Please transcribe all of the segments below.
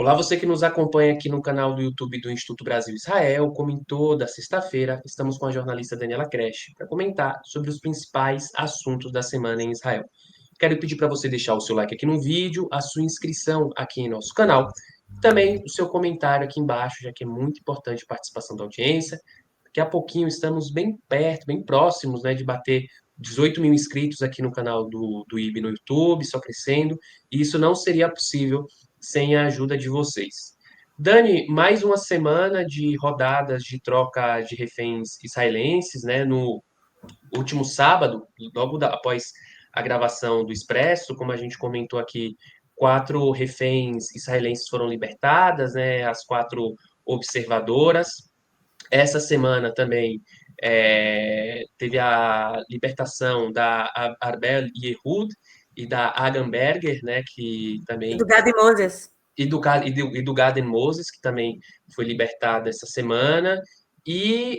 Olá, você que nos acompanha aqui no canal do YouTube do Instituto Brasil Israel. Como em toda sexta-feira, estamos com a jornalista Daniela Kresh para comentar sobre os principais assuntos da semana em Israel. Quero pedir para você deixar o seu like aqui no vídeo, a sua inscrição aqui em nosso canal, também o seu comentário aqui embaixo, já que é muito importante a participação da audiência. Daqui a pouquinho estamos bem perto, bem próximos, né, de bater 18 mil inscritos aqui no canal do IB no YouTube, só crescendo, e isso não seria possível sem a ajuda de vocês. Dani, mais uma semana de rodadas de troca de reféns israelenses, né? No último sábado, após a gravação do Expresso, como a gente comentou aqui, 4 reféns israelenses foram libertadas, né? As 4 observadoras. Essa semana também teve a libertação da Arbel Yehud e da Agamberger, né? Que também Eduardo e Moses. e do Gaden Moses, que também foi libertado essa semana. E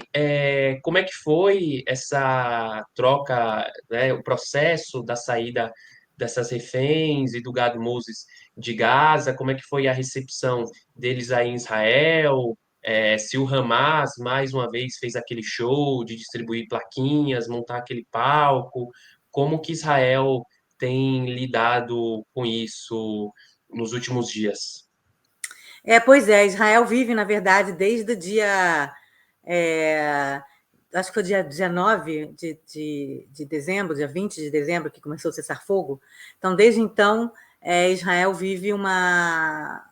como é que foi essa troca, né, o processo da saída dessas reféns e do Gaden Moses de Gaza? Como é que foi a recepção deles aí em Israel? Se o Hamas, mais uma vez, fez aquele show de distribuir plaquinhas, montar aquele palco, como que Israel tem lidado com isso nos últimos dias? Pois é, Israel vive, na verdade, desde o dia. é, Acho que foi dia 19 de dezembro, dia 20 de dezembro, que começou o cessar-fogo. Então, desde então, Israel vive uma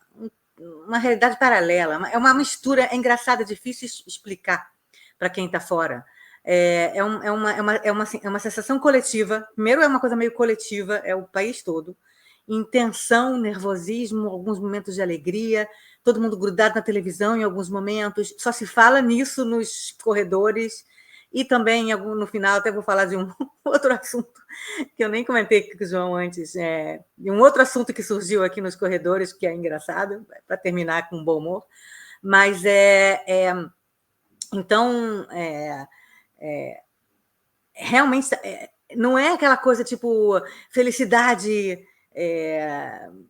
realidade paralela. É uma mistura, é engraçado, é difícil explicar para quem está fora. É uma sensação coletiva. Primeiro, é uma coisa meio coletiva, é o país todo. Tensão, nervosismo, alguns momentos de alegria, todo mundo grudado na televisão em alguns momentos, só se fala nisso nos corredores, e também no final até vou falar de um outro assunto que eu nem comentei com o João antes, de um outro assunto que surgiu aqui nos corredores, que é engraçado, para terminar com um bom humor, mas então, realmente não é aquela coisa tipo felicidade,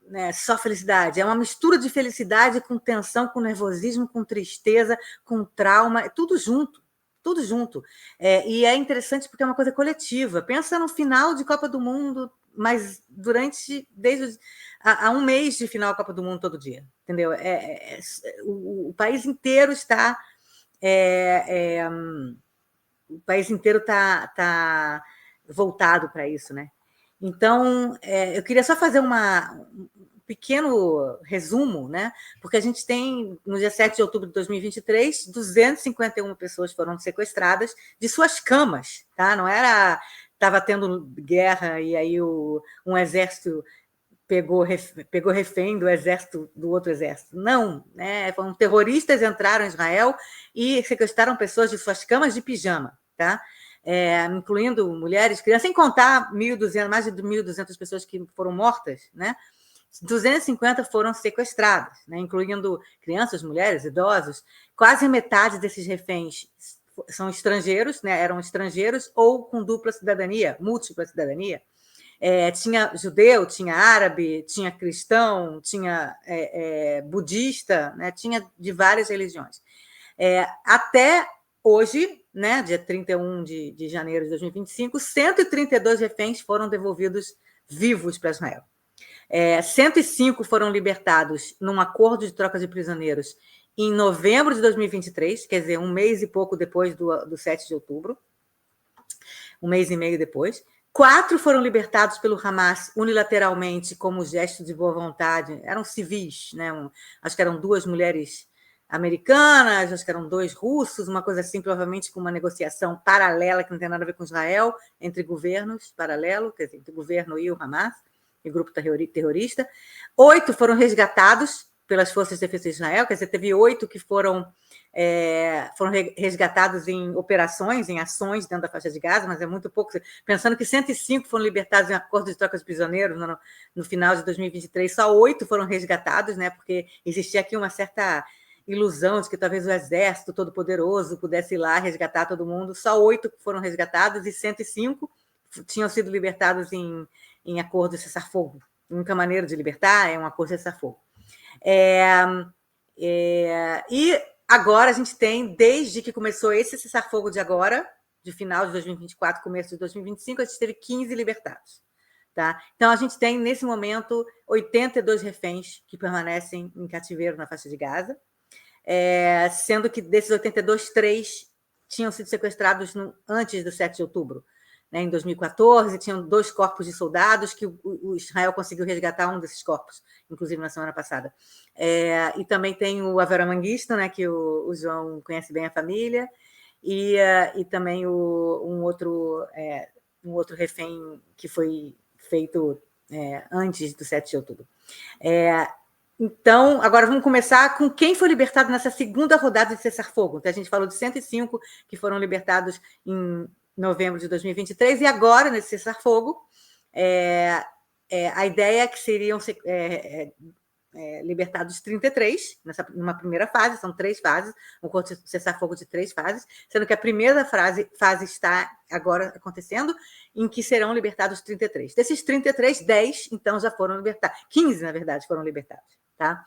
né, só felicidade. É uma mistura de felicidade com tensão, com nervosismo, com tristeza, com trauma, tudo junto. Tudo junto. E é interessante porque é uma coisa coletiva. Pensa no final de Copa do Mundo, mas desde há um mês de final da Copa do Mundo todo dia, entendeu? O país inteiro está é, é, o país inteiro está voltado para isso, né? Então, eu queria só fazer um pequeno resumo, né? Porque a gente tem, no dia 7 de outubro de 2023, 251 pessoas foram sequestradas de suas camas, tá? Não era estava tendo guerra e aí um exército pegou refém do exército do outro exército. Não, né? Foram terroristas entraram em Israel e sequestraram pessoas de suas camas de pijama, tá? Incluindo mulheres, crianças, sem contar mais de 1.200 pessoas que foram mortas, né? 250 foram sequestradas, né? Incluindo crianças, mulheres, idosos. Quase metade desses reféns são estrangeiros, né? Eram estrangeiros ou com dupla cidadania, múltipla cidadania. Tinha judeu, tinha árabe, tinha cristão, tinha budista, né? Tinha de várias religiões. Até hoje, né, dia 31 de janeiro de 2025, 132 reféns foram devolvidos vivos para Israel. 105 foram libertados num acordo de troca de prisioneiros em novembro de 2023, quer dizer, um mês e pouco depois do 7 de outubro, um mês e meio depois. 4 foram libertados pelo Hamas unilateralmente como gesto de boa vontade. Eram civis, né? Acho que eram 2 mulheres americanas, acho que eram 2 russos, uma coisa assim, provavelmente com uma negociação paralela que não tem nada a ver com Israel, entre governos, paralelo, quer dizer, entre o governo e o Hamas, e o grupo terrorista. 8 foram resgatados pelas Forças de Defesa de Israel, quer dizer, teve 8 que foram resgatados em operações, em ações dentro da faixa de Gaza, mas é muito pouco. Pensando que 105 foram libertados em acordo de troca de prisioneiros no final de 2023, só 8 foram resgatados, né? Porque existia aqui uma certa ilusão de que talvez o exército todo-poderoso pudesse ir lá resgatar todo mundo. Só 8 foram resgatados e 105 tinham sido libertados em acordo de cessar-fogo. A única maneira de libertar é um acordo de cessar-fogo. E agora a gente tem, desde que começou esse cessar-fogo de agora, de final de 2024, começo de 2025, a gente teve 15 libertados. Tá? Então, a gente tem, nesse momento, 82 reféns que permanecem em cativeiro na faixa de Gaza, sendo que desses 82, 3 tinham sido sequestrados antes do 7 de outubro. Né? Em 2014, tinham 2 corpos de soldados que o Israel conseguiu resgatar um desses corpos, inclusive na semana passada. E também tem o Avera Mengistu, né, que o João conhece bem a família, e também um outro refém que foi feito antes do 7 de outubro. Então, agora vamos começar com quem foi libertado nessa segunda rodada de cessar-fogo. Então, a gente falou de 105 que foram libertados em novembro de 2023, e agora, nesse cessar-fogo, a ideia é que seriam libertados 33, numa primeira fase, são 3 fases, um cessar-fogo de 3 fases, sendo que a primeira fase está agora acontecendo, em que serão libertados 33. Desses 33, 10, então, já foram libertados. 15, na verdade, foram libertados. Tá?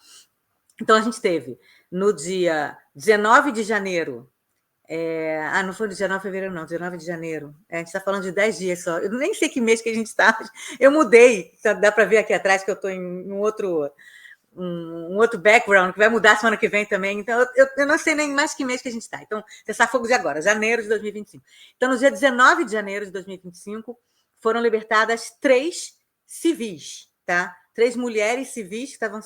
Então, a gente teve, no dia 19 de janeiro, não foi no 19 de fevereiro, não, 19 de janeiro. A gente está falando de 10 dias só. Eu nem sei que mês que a gente está. Eu mudei, dá para ver aqui atrás que eu estou em um outro background, que vai mudar semana que vem também. Então, eu não sei nem mais que mês que a gente está. Então, cessar-fogo de agora, janeiro de 2025. Então, no dia 19 de janeiro de 2025, foram libertadas 3 civis, tá? 3 mulheres civis que estavam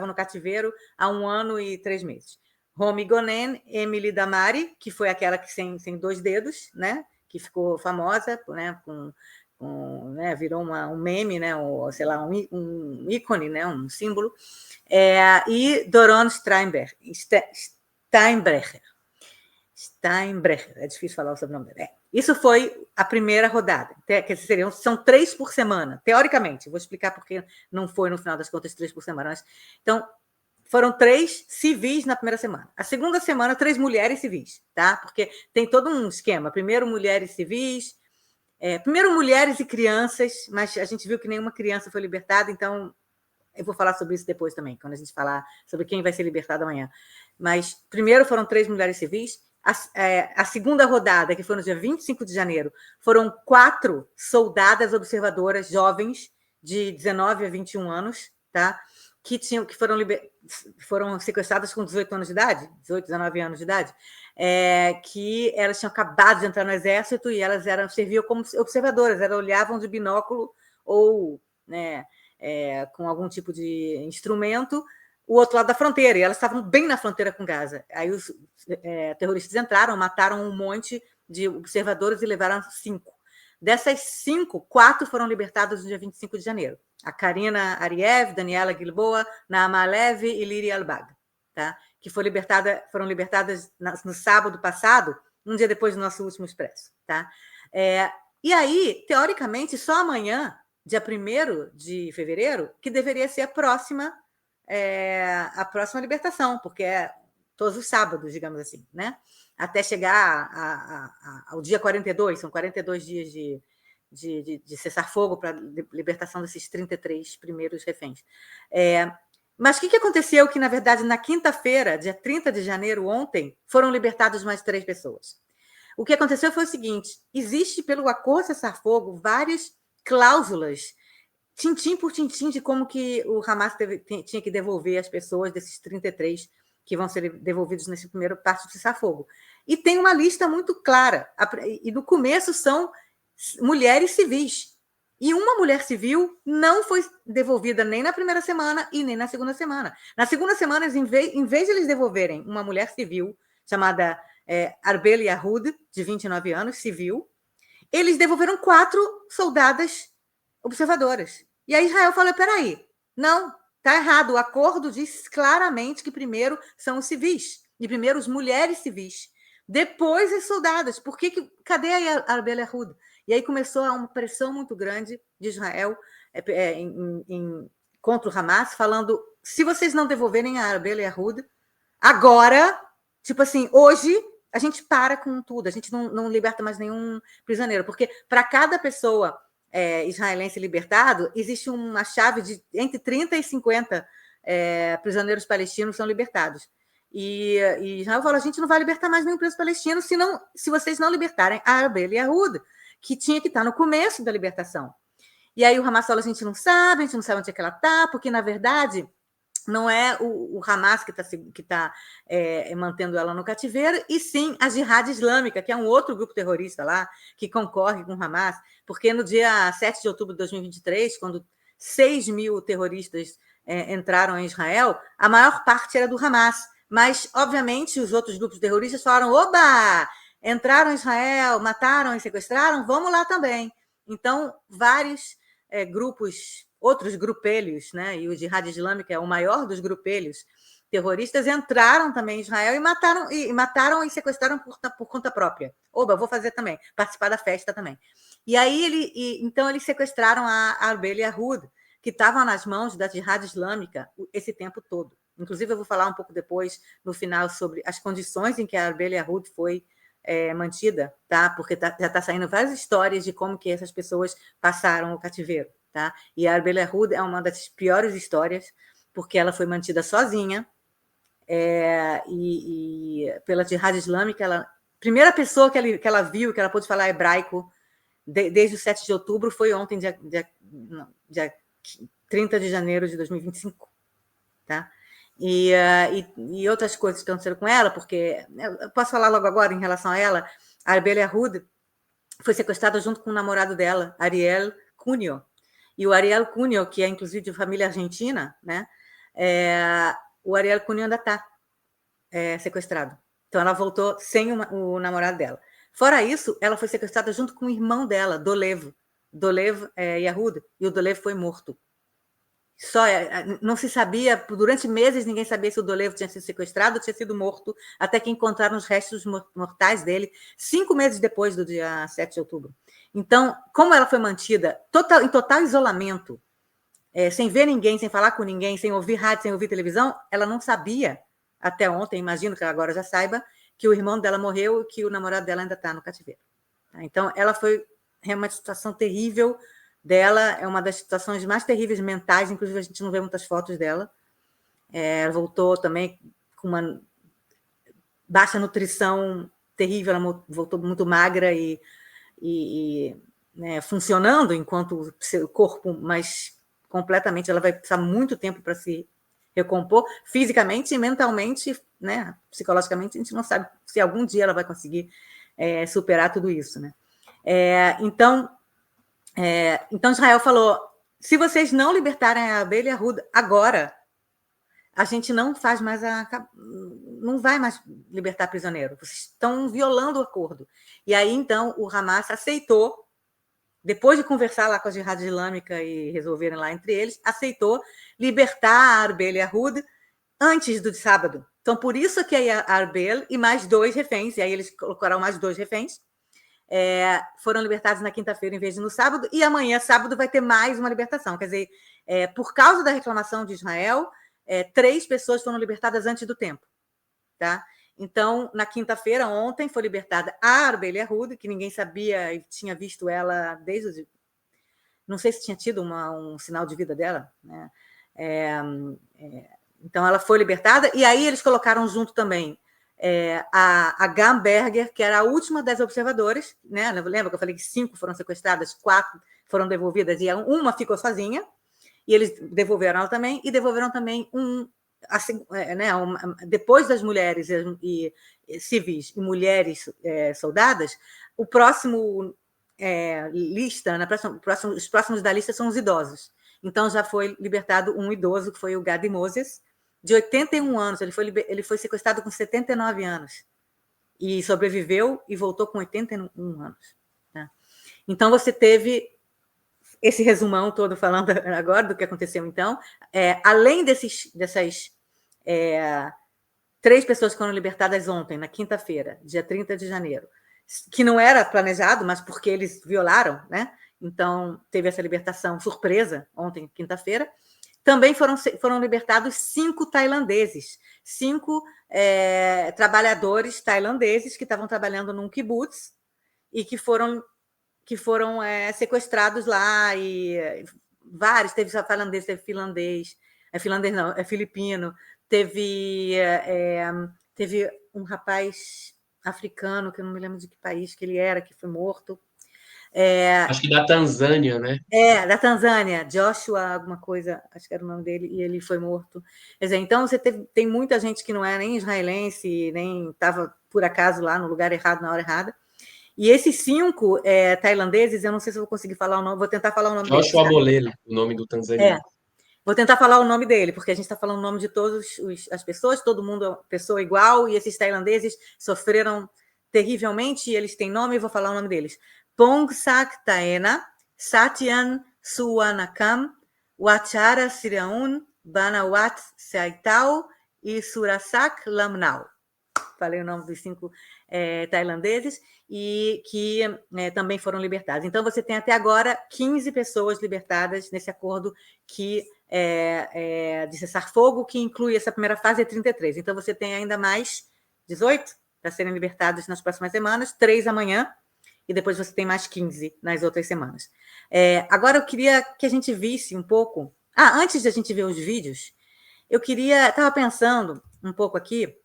no cativeiro há 1 ano e 3 meses. Romi Gonen, Emily Damari, que foi aquela que sem 2 dedos, né? Que ficou famosa, né? Né, virou um meme, né, sei lá, um ícone, né, um símbolo, e Doron Steinbrecher, é difícil falar o sobrenome dele. Isso foi a primeira rodada, que são 3 por semana, teoricamente, vou explicar porque não foi, no final das contas, 3 por semana, mas, então, foram 3 civis na primeira semana. A segunda semana, 3 mulheres civis, tá? Porque tem todo um esquema, primeiro mulheres civis, primeiro mulheres e crianças, mas a gente viu que nenhuma criança foi libertada, então eu vou falar sobre isso depois também, quando a gente falar sobre quem vai ser libertado amanhã. Mas primeiro foram 3 mulheres civis. A segunda rodada, que foi no dia 25 de janeiro, foram 4 soldadas observadoras jovens de 19 a 21 anos, tá? Que foram sequestradas com 18 anos de idade, 18, 19 anos de idade, que elas tinham acabado de entrar no exército e elas serviam como observadoras, elas olhavam de binóculo ou, né, com algum tipo de instrumento o outro lado da fronteira, e elas estavam bem na fronteira com Gaza. Aí os terroristas entraram, mataram um monte de observadores e levaram 5. Dessas 5, 4 foram libertadas no dia 25 de janeiro. A Karina Ariev, Daniela Gilboa, Naama Levi e Liri Albag, tá? Que foram libertadas no sábado passado, um dia depois do nosso último expresso. Tá? E aí, teoricamente, só amanhã, dia 1º de fevereiro, que deveria ser a próxima libertação, porque é todos os sábados, digamos assim, né? Até chegar ao dia 42, são 42 dias de cessar-fogo para a libertação desses 33 primeiros reféns. Mas o que aconteceu? Que, na verdade, na quinta-feira, dia 30 de janeiro, ontem, foram libertadas mais 3 pessoas. O que aconteceu foi o seguinte: existe, pelo acordo cessar-fogo, várias cláusulas, tintim por tintim, de como que o Hamas tinha que devolver as pessoas desses 33 que vão ser devolvidos nesse primeiro parte do cessar-fogo. E tem uma lista muito clara. E no começo são mulheres civis. E uma mulher civil não foi devolvida nem na primeira semana e nem na segunda semana. Na segunda semana, em vez de eles devolverem uma mulher civil, chamada Arbel Yahud, de 29 anos, civil, eles devolveram 4 soldadas observadoras. E aí Israel falou: peraí, não, está errado. O acordo diz claramente que primeiro são os civis, e primeiro as mulheres civis, depois as soldadas. Cadê a Arbel Yahud? E aí começou uma pressão muito grande de Israel contra o Hamas, falando: se vocês não devolverem a Arbel Yahud, agora, tipo assim, hoje a gente para com tudo, a gente não liberta mais nenhum prisioneiro, porque para cada pessoa israelense libertado, existe uma chave de entre 30 e 50 prisioneiros palestinos são libertados. E Israel falou: a gente não vai libertar mais nenhum preso palestino se vocês não libertarem a Arbel Yahud, que tinha que estar no começo da libertação. E aí o Hamas falou: a gente não sabe onde é que ela está, porque, na verdade, não é o Hamas que tá mantendo ela no cativeiro, e sim a Jihad Islâmica, que é um outro grupo terrorista lá, que concorre com o Hamas, porque no dia 7 de outubro de 2023, quando 6 mil terroristas entraram em Israel, a maior parte era do Hamas, mas, obviamente, os outros grupos terroristas falaram: oba, entraram em Israel, mataram e sequestraram, vamos lá também. Então, vários grupos, outros grupelhos, né? E o Jihad Islâmico é o maior dos grupelhos terroristas, entraram também em Israel e mataram e sequestraram por conta própria. Oba, vou fazer também, participar da festa também. E aí então eles sequestraram a Arbel Yahud, que estava nas mãos da Jihad Islâmica esse tempo todo. Inclusive, eu vou falar um pouco depois, no final, sobre as condições em que a Arbel Yahud foi mantida, tá? Porque já está saindo várias histórias de como que essas pessoas passaram o cativeiro, tá? E a Arbel Yahud é uma das piores histórias, porque ela foi mantida sozinha, e pela Jihad Islâmica. Primeira pessoa que ela viu, que ela pôde falar hebraico desde o 7 de outubro, foi ontem, dia 30 de janeiro de 2025, tá? E outras coisas que aconteceram com ela, porque eu posso falar logo agora em relação a ela. A Arbel Yahud foi sequestrada junto com o namorado dela, Ariel Cunio. E o Ariel Cunio, que é inclusive de família argentina, né? O Ariel Cunio ainda está sequestrado. Então ela voltou sem o namorado dela. Fora isso, ela foi sequestrada junto com o irmão dela, Dolev Yahud, e o Dolev foi morto. Não se sabia, durante meses ninguém sabia se o Dolev tinha sido sequestrado ou tinha sido morto, até que encontraram os restos mortais dele 5 meses depois do dia 7 de outubro. Então, como ela foi mantida em total isolamento, sem ver ninguém, sem falar com ninguém, sem ouvir rádio, sem ouvir televisão, ela não sabia, até ontem, imagino que ela agora já saiba, que o irmão dela morreu e que o namorado dela ainda está no cativeiro. Então, ela foi uma situação terrível dela, é uma das situações mais terríveis mentais, inclusive a gente não vê muitas fotos dela. Ela voltou também com uma baixa nutrição terrível, ela voltou muito magra e funcionando enquanto seu corpo, mas completamente, ela vai precisar muito tempo para se recompor, fisicamente e mentalmente, né, psicologicamente. A gente não sabe se algum dia ela vai conseguir superar tudo isso, né? Então Israel falou: se vocês não libertarem a Arbel Yahud agora, a gente não vai mais libertar prisioneiro. Vocês estão violando o acordo. E aí, então, o Hamas aceitou, depois de conversar lá com a Jihad Islâmica e resolverem lá entre eles, aceitou libertar a Arbel Yahud antes do sábado. Então, por isso que a Arbel e mais 2 reféns, e aí eles colocaram mais 2 reféns, foram libertados na quinta-feira em vez de no sábado, e amanhã, sábado, vai ter mais uma libertação. Quer dizer, por causa da reclamação de Israel, 3 pessoas foram libertadas antes do tempo, tá? Então, na quinta-feira, ontem, foi libertada a Arbel Yahud, que ninguém sabia e tinha visto ela desde... Não sei se tinha tido um sinal de vida dela, né? Então, ela foi libertada, e aí eles colocaram junto também a Gamberger, que era a última das observadoras, né? Lembra que eu falei que 5 foram sequestradas, 4 foram devolvidas, e uma ficou sozinha, e eles devolveram ela também, e devolveram também depois das mulheres e civis e mulheres soldadas, o próximo lista, os próximos da lista são os idosos. Então, já foi libertado um idoso, que foi o Gadi Moses, de 81 anos. Ele foi sequestrado com 79 anos. E sobreviveu e voltou com 81 anos. Tá? Então, você teve esse resumão todo falando agora do que aconteceu, então. Além dessas 3 pessoas que foram libertadas ontem, na quinta-feira, dia 30 de janeiro, que não era planejado, mas porque eles violaram, né? Então, teve essa libertação surpresa ontem, quinta-feira. Também foram libertados 5 tailandeses, 5 trabalhadores tailandeses que estavam trabalhando num kibbutz e que foram sequestrados lá, e vários, teve tailandês, teve finlandês, É finlandês, não, é filipino. Teve um rapaz africano, que eu não me lembro de que país que ele era, que foi morto. Acho que da Tanzânia, né? Da Tanzânia, Joshua, alguma coisa, acho que era o nome dele, e ele foi morto. Quer dizer, então você tem muita gente que não é nem israelense, nem estava por acaso lá no lugar errado, na hora errada. E esses 5 tailandeses, eu não sei se eu vou conseguir falar o nome, vou tentar falar o nome deles. Joshua Tá? Bolele, o nome do tanzaniano. Vou tentar falar o nome dele, porque a gente está falando o nome de todas as pessoas, todo mundo é pessoa igual, e esses tailandeses sofreram terrivelmente, e eles têm nome, e vou falar o nome deles. Pongsak Taena, Satyan Suwanakam, Wachara Siraun, Banawat Saitau e Surasak Lamnau. Falei o nome dos 5 tailandeses, e que também foram libertados. Então, você tem até agora 15 pessoas libertadas nesse acordo de cessar-fogo, que inclui essa primeira fase de 33. Então, você tem ainda mais 18 para serem libertados nas próximas semanas, 3 amanhã, e depois você tem mais 15 nas outras semanas. Agora, eu queria que a gente visse um pouco... antes de a gente ver os vídeos, eu estava pensando um pouco aqui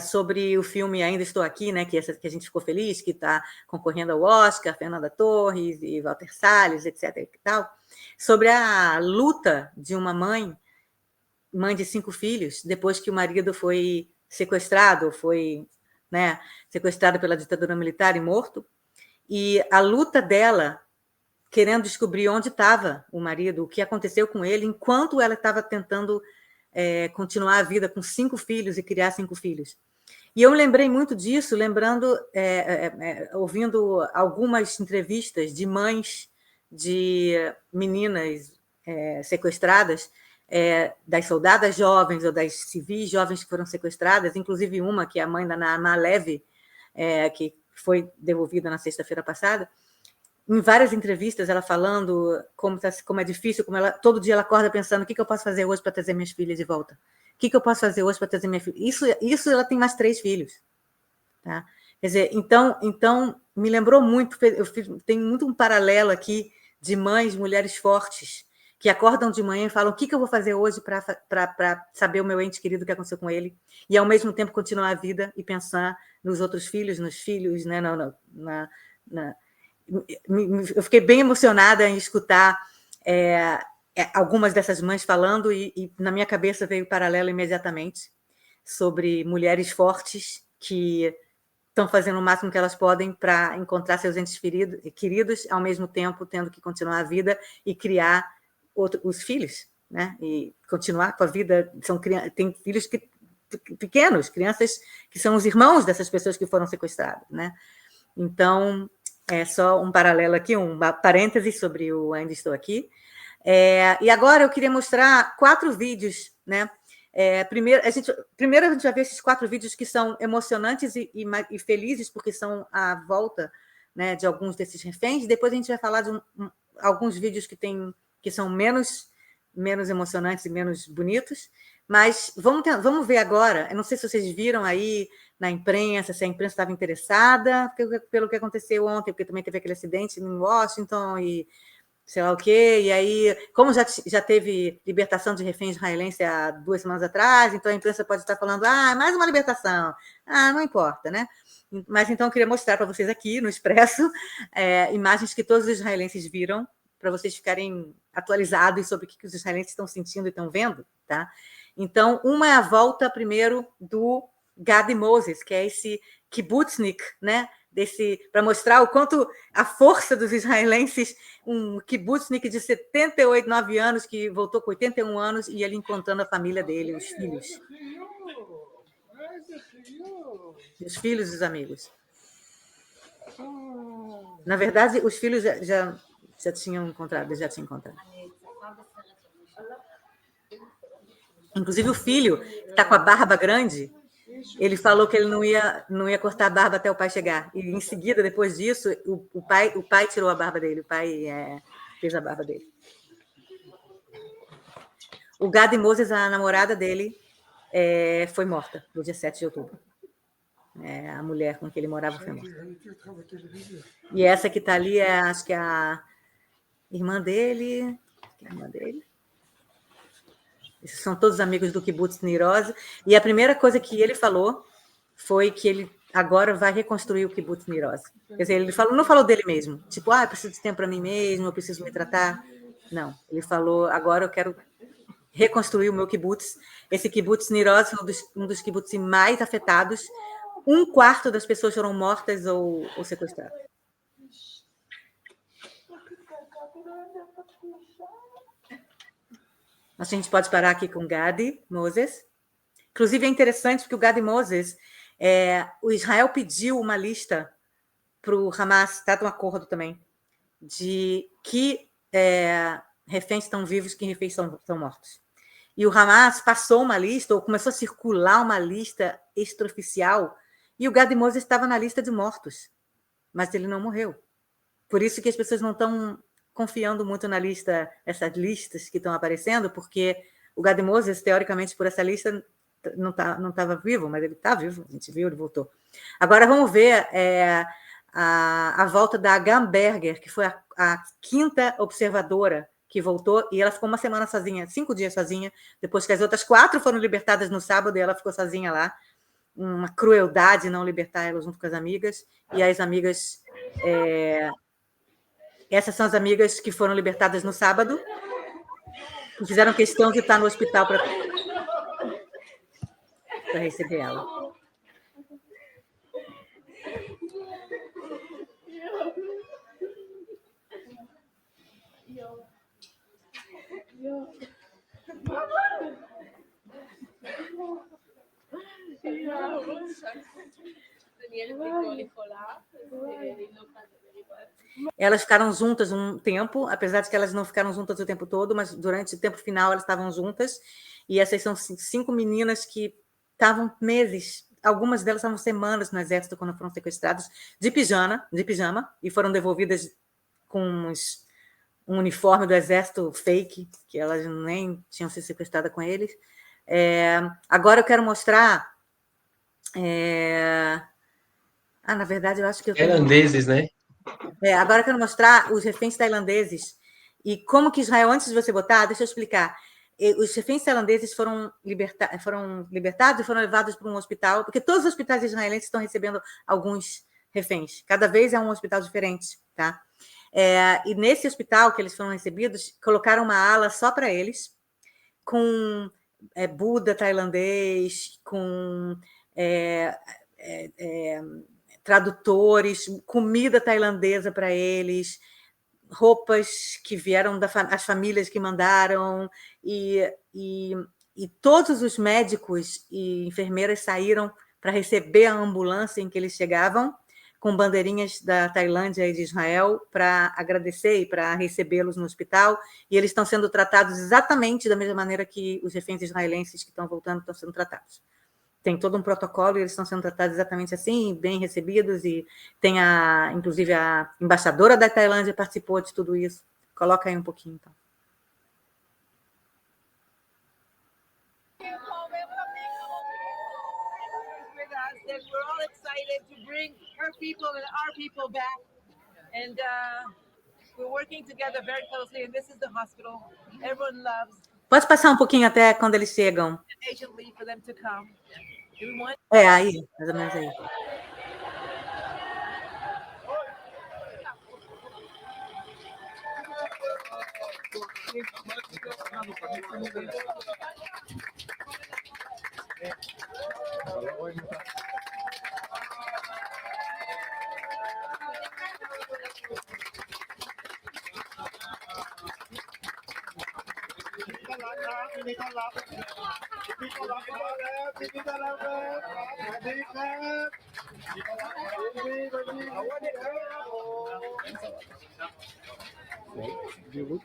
sobre o filme Ainda Estou Aqui, né, que a gente ficou feliz, que está concorrendo ao Oscar, Fernanda Torres e Walter Salles, etc. E tal, sobre a luta de uma mãe de 5 filhos, depois que o marido foi sequestrado, sequestrado pela ditadura militar e morto, e a luta dela querendo descobrir onde estava o marido, o que aconteceu com ele, enquanto ela estava tentando continuar a vida com 5 filhos e criar 5 filhos. E eu me lembrei muito disso, ouvindo algumas entrevistas de mães de meninas sequestradas, das soldadas jovens ou das civis jovens que foram sequestradas, inclusive uma, que é a mãe da Naama Levy, que foi devolvida na sexta-feira passada. Em várias entrevistas, ela falando como é difícil, todo dia ela acorda pensando: o que eu posso fazer hoje para trazer minhas filhas de volta? O que eu posso fazer hoje para trazer minha filha? Isso ela tem mais 3 filhos. Tá? Quer dizer, então me lembrou muito, tem muito um paralelo aqui de mães, mulheres fortes, que acordam de manhã e falam: o que eu vou fazer hoje para saber o meu ente querido, o que aconteceu com ele, e ao mesmo tempo continuar a vida e pensar nos outros filhos, nos filhos, né, eu fiquei bem emocionada em escutar algumas dessas mães falando, e na minha cabeça veio o paralelo imediatamente sobre mulheres fortes que estão fazendo o máximo que elas podem para encontrar seus entes queridos, ao mesmo tempo tendo que continuar a vida e criar os filhos, né? E continuar com a vida. Tem filhos pequenos, crianças que são os irmãos dessas pessoas que foram sequestradas, né? Então, é só um paralelo aqui, um parêntese sobre o Ainda Estou Aqui. E agora eu queria mostrar 4 vídeos, né? Primeiro, a gente vai ver esses 4 vídeos que são emocionantes e felizes, porque são a volta, né, de alguns desses reféns. Depois a gente vai falar de alguns vídeos que são menos emocionantes e menos bonitos. Mas vamos ver agora. Eu não sei se vocês viram aí na imprensa, se a imprensa estava interessada pelo que aconteceu ontem, porque também teve aquele acidente em Washington e sei lá o quê, e aí, como já teve libertação de reféns israelense há 2 semanas atrás, então a imprensa pode estar falando: mais uma libertação, não importa, né? Mas então eu queria mostrar para vocês aqui no Expresso imagens que todos os israelenses viram, para vocês ficarem atualizados sobre o que os israelenses estão sentindo e estão vendo, tá? Então, uma é a volta primeiro do Gadi Moses, que é esse kibbutznik, né? Para mostrar o quanto a força dos israelenses, um kibbutznik de 9 anos, que voltou com 81 anos, e ele encontrando a família dele, os filhos. Os filhos e os amigos. Na verdade, os filhos já tinham encontrado, Inclusive o filho, que está com a barba grande, ele falou que ele não ia cortar a barba até o pai chegar. E em seguida, depois disso, o pai tirou a barba dele, o pai fez a barba dele. O Gadi Moses, a namorada dele, foi morta no dia 7 de outubro. A mulher com quem ele morava foi morta. E essa que está ali, acho que é a irmã dele. Esses são todos amigos do Kibbutz Nir Oz. E a primeira coisa que ele falou foi que ele agora vai reconstruir o Kibbutz Nir Oz. Quer dizer, ele falou, não falou dele mesmo. Tipo, eu preciso de tempo para mim mesmo, eu preciso me tratar. Não, ele falou, agora eu quero reconstruir o meu kibbutz. Esse kibbutz Nir Oz é um dos kibbutz mais afetados. 1/4 das pessoas foram mortas ou sequestradas. A gente pode parar aqui com Gadi Moses. Inclusive, é interessante porque o Gadi Moses, o Israel pediu uma lista para o Hamas, está no acordo também, de que reféns estão vivos, que reféns estão mortos. E o Hamas passou uma lista, ou começou a circular uma lista extraoficial, e o Gadi Moses estava na lista de mortos, mas ele não morreu. Por isso que as pessoas não estão confiando muito na lista, essas listas que estão aparecendo, porque o Gadi Moses, teoricamente, por essa lista, não estava vivo, mas ele está vivo, a gente viu, ele voltou. Agora vamos ver a volta da Gamberger, que foi a 5ª observadora que voltou, e ela ficou uma semana sozinha, 5 dias sozinha, depois que as outras 4 foram libertadas no sábado, e ela ficou sozinha lá. Uma crueldade não libertar ela junto com as amigas, e as amigas... essas são as amigas que foram libertadas no sábado, que fizeram questão de estar no hospital para receber ela. Elas ficaram juntas um tempo, apesar de que elas não ficaram juntas o tempo todo, mas durante o tempo final elas estavam juntas. E essas são 5 meninas que estavam meses, algumas delas estavam semanas no exército quando foram sequestradas, de pijama, e foram devolvidas com um uniforme do exército fake, que elas nem tinham sido sequestradas com eles. Agora eu quero mostrar... na verdade, eu acho que eu tenho... Tailandeses, né? Agora eu quero mostrar os reféns tailandeses e como que Israel, antes de você botar, deixa eu explicar. Os reféns tailandeses foram libertados e foram levados para um hospital, porque todos os hospitais israelenses estão recebendo alguns reféns. Cada vez é um hospital diferente, tá? E nesse hospital que eles foram recebidos, colocaram uma ala só para eles, com Buda tailandês, com tradutores, comida tailandesa para eles, roupas que vieram das famílias que mandaram, e todos os médicos e enfermeiras saíram para receber a ambulância em que eles chegavam, com bandeirinhas da Tailândia e de Israel, para agradecer e para recebê-los no hospital, e eles estão sendo tratados exatamente da mesma maneira que os reféns israelenses que estão voltando estão sendo tratados. Tem todo um protocolo e eles estão sendo tratados exatamente assim, bem recebidos, e tem inclusive a embaixadora da Tailândia participou de tudo isso. Coloca aí um pouquinho, então. We're all excited to bring her people and our people back, and we're working together very closely, and this is the hospital everyone loves. Pode passar um pouquinho até quando eles chegam. For them to come. Aí, mais ou menos aí.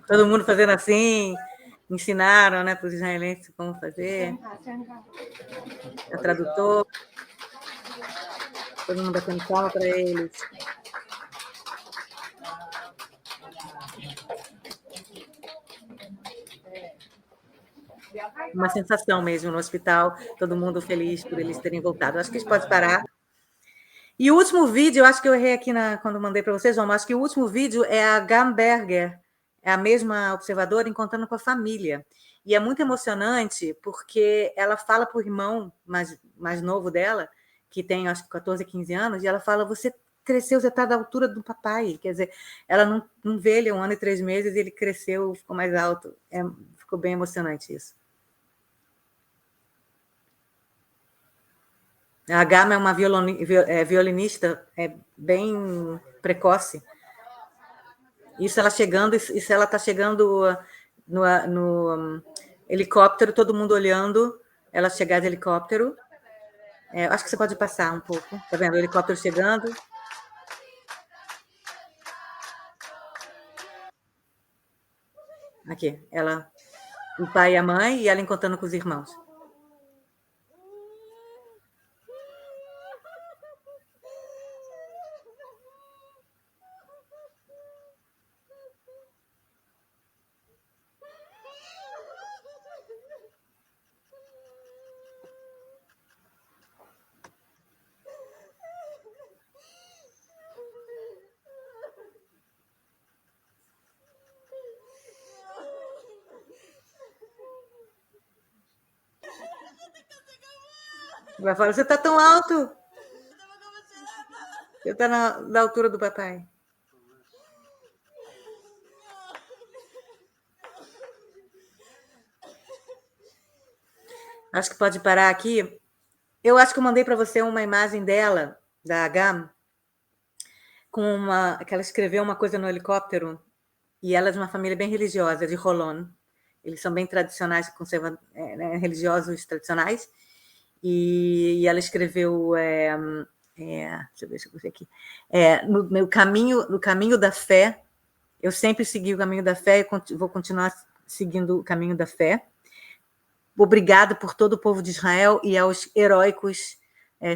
Todo mundo fazendo assim, ensinaram, né, para os israelenses como fazer. O tradutor, todo mundo batendo palma para eles. Uma sensação mesmo no hospital, todo mundo feliz por eles terem voltado. Acho que a gente pode parar. E o último vídeo, eu acho que eu errei aqui quando mandei para vocês, João, mas acho que o último vídeo é a Gamberger, é a mesma observadora encontrando com a família. E é muito emocionante porque ela fala para o irmão mais novo dela, que tem, acho que 14, 15 anos, e ela fala, você cresceu, você está da altura do papai. Quer dizer, ela não vê ele há 1 ano e 3 meses, e ele cresceu, ficou mais alto. Ficou bem emocionante isso. A Gama é uma violinista bem precoce. Isso ela está chegando no helicóptero, todo mundo olhando ela chegar de helicóptero. Acho que você pode passar um pouco. Tá vendo? O helicóptero chegando. Aqui, o pai e a mãe, e ela encontrando com os irmãos. Vai falar, você está tão alto. Você está na altura do papai. Acho que pode parar aqui. Eu acho que eu mandei para você uma imagem dela, da Gam, que ela escreveu uma coisa no helicóptero, e ela é de uma família bem religiosa, de Rolon. Eles são bem tradicionais, religiosos tradicionais. E ela escreveu, deixa eu ver se eu consigo aqui, no caminho da fé. Eu sempre segui o caminho da fé e vou continuar seguindo o caminho da fé. Obrigado por todo o povo de Israel e aos heróicos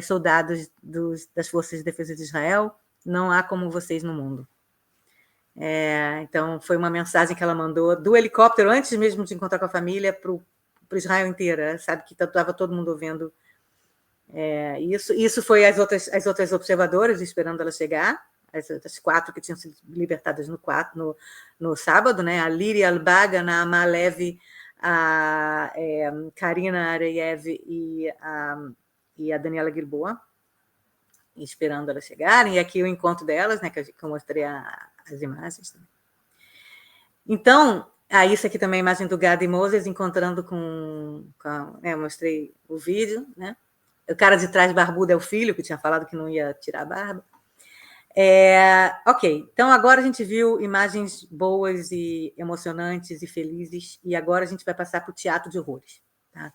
soldados das Forças de Defesa de Israel. Não há como vocês no mundo. Então, foi uma mensagem que ela mandou do helicóptero, antes mesmo de encontrar com a família, para o Israel inteira. Sabe que estava todo mundo ouvindo isso. Foi as outras observadoras esperando ela chegar, as outras 4 que tinham sido libertadas no sábado, né? A Liri Albaga, a Naama Levi, a Karina Areyev e a Daniela Gilboa, esperando elas chegarem. E aqui o encontro delas, né, que eu mostrei as imagens. Então, isso aqui também é a imagem do Gad e Moses encontrando eu mostrei o vídeo, né? O cara de trás barbudo é o filho, que tinha falado que não ia tirar a barba. Ok, então agora a gente viu imagens boas e emocionantes e felizes, e agora a gente vai passar para o teatro de horrores. Tá?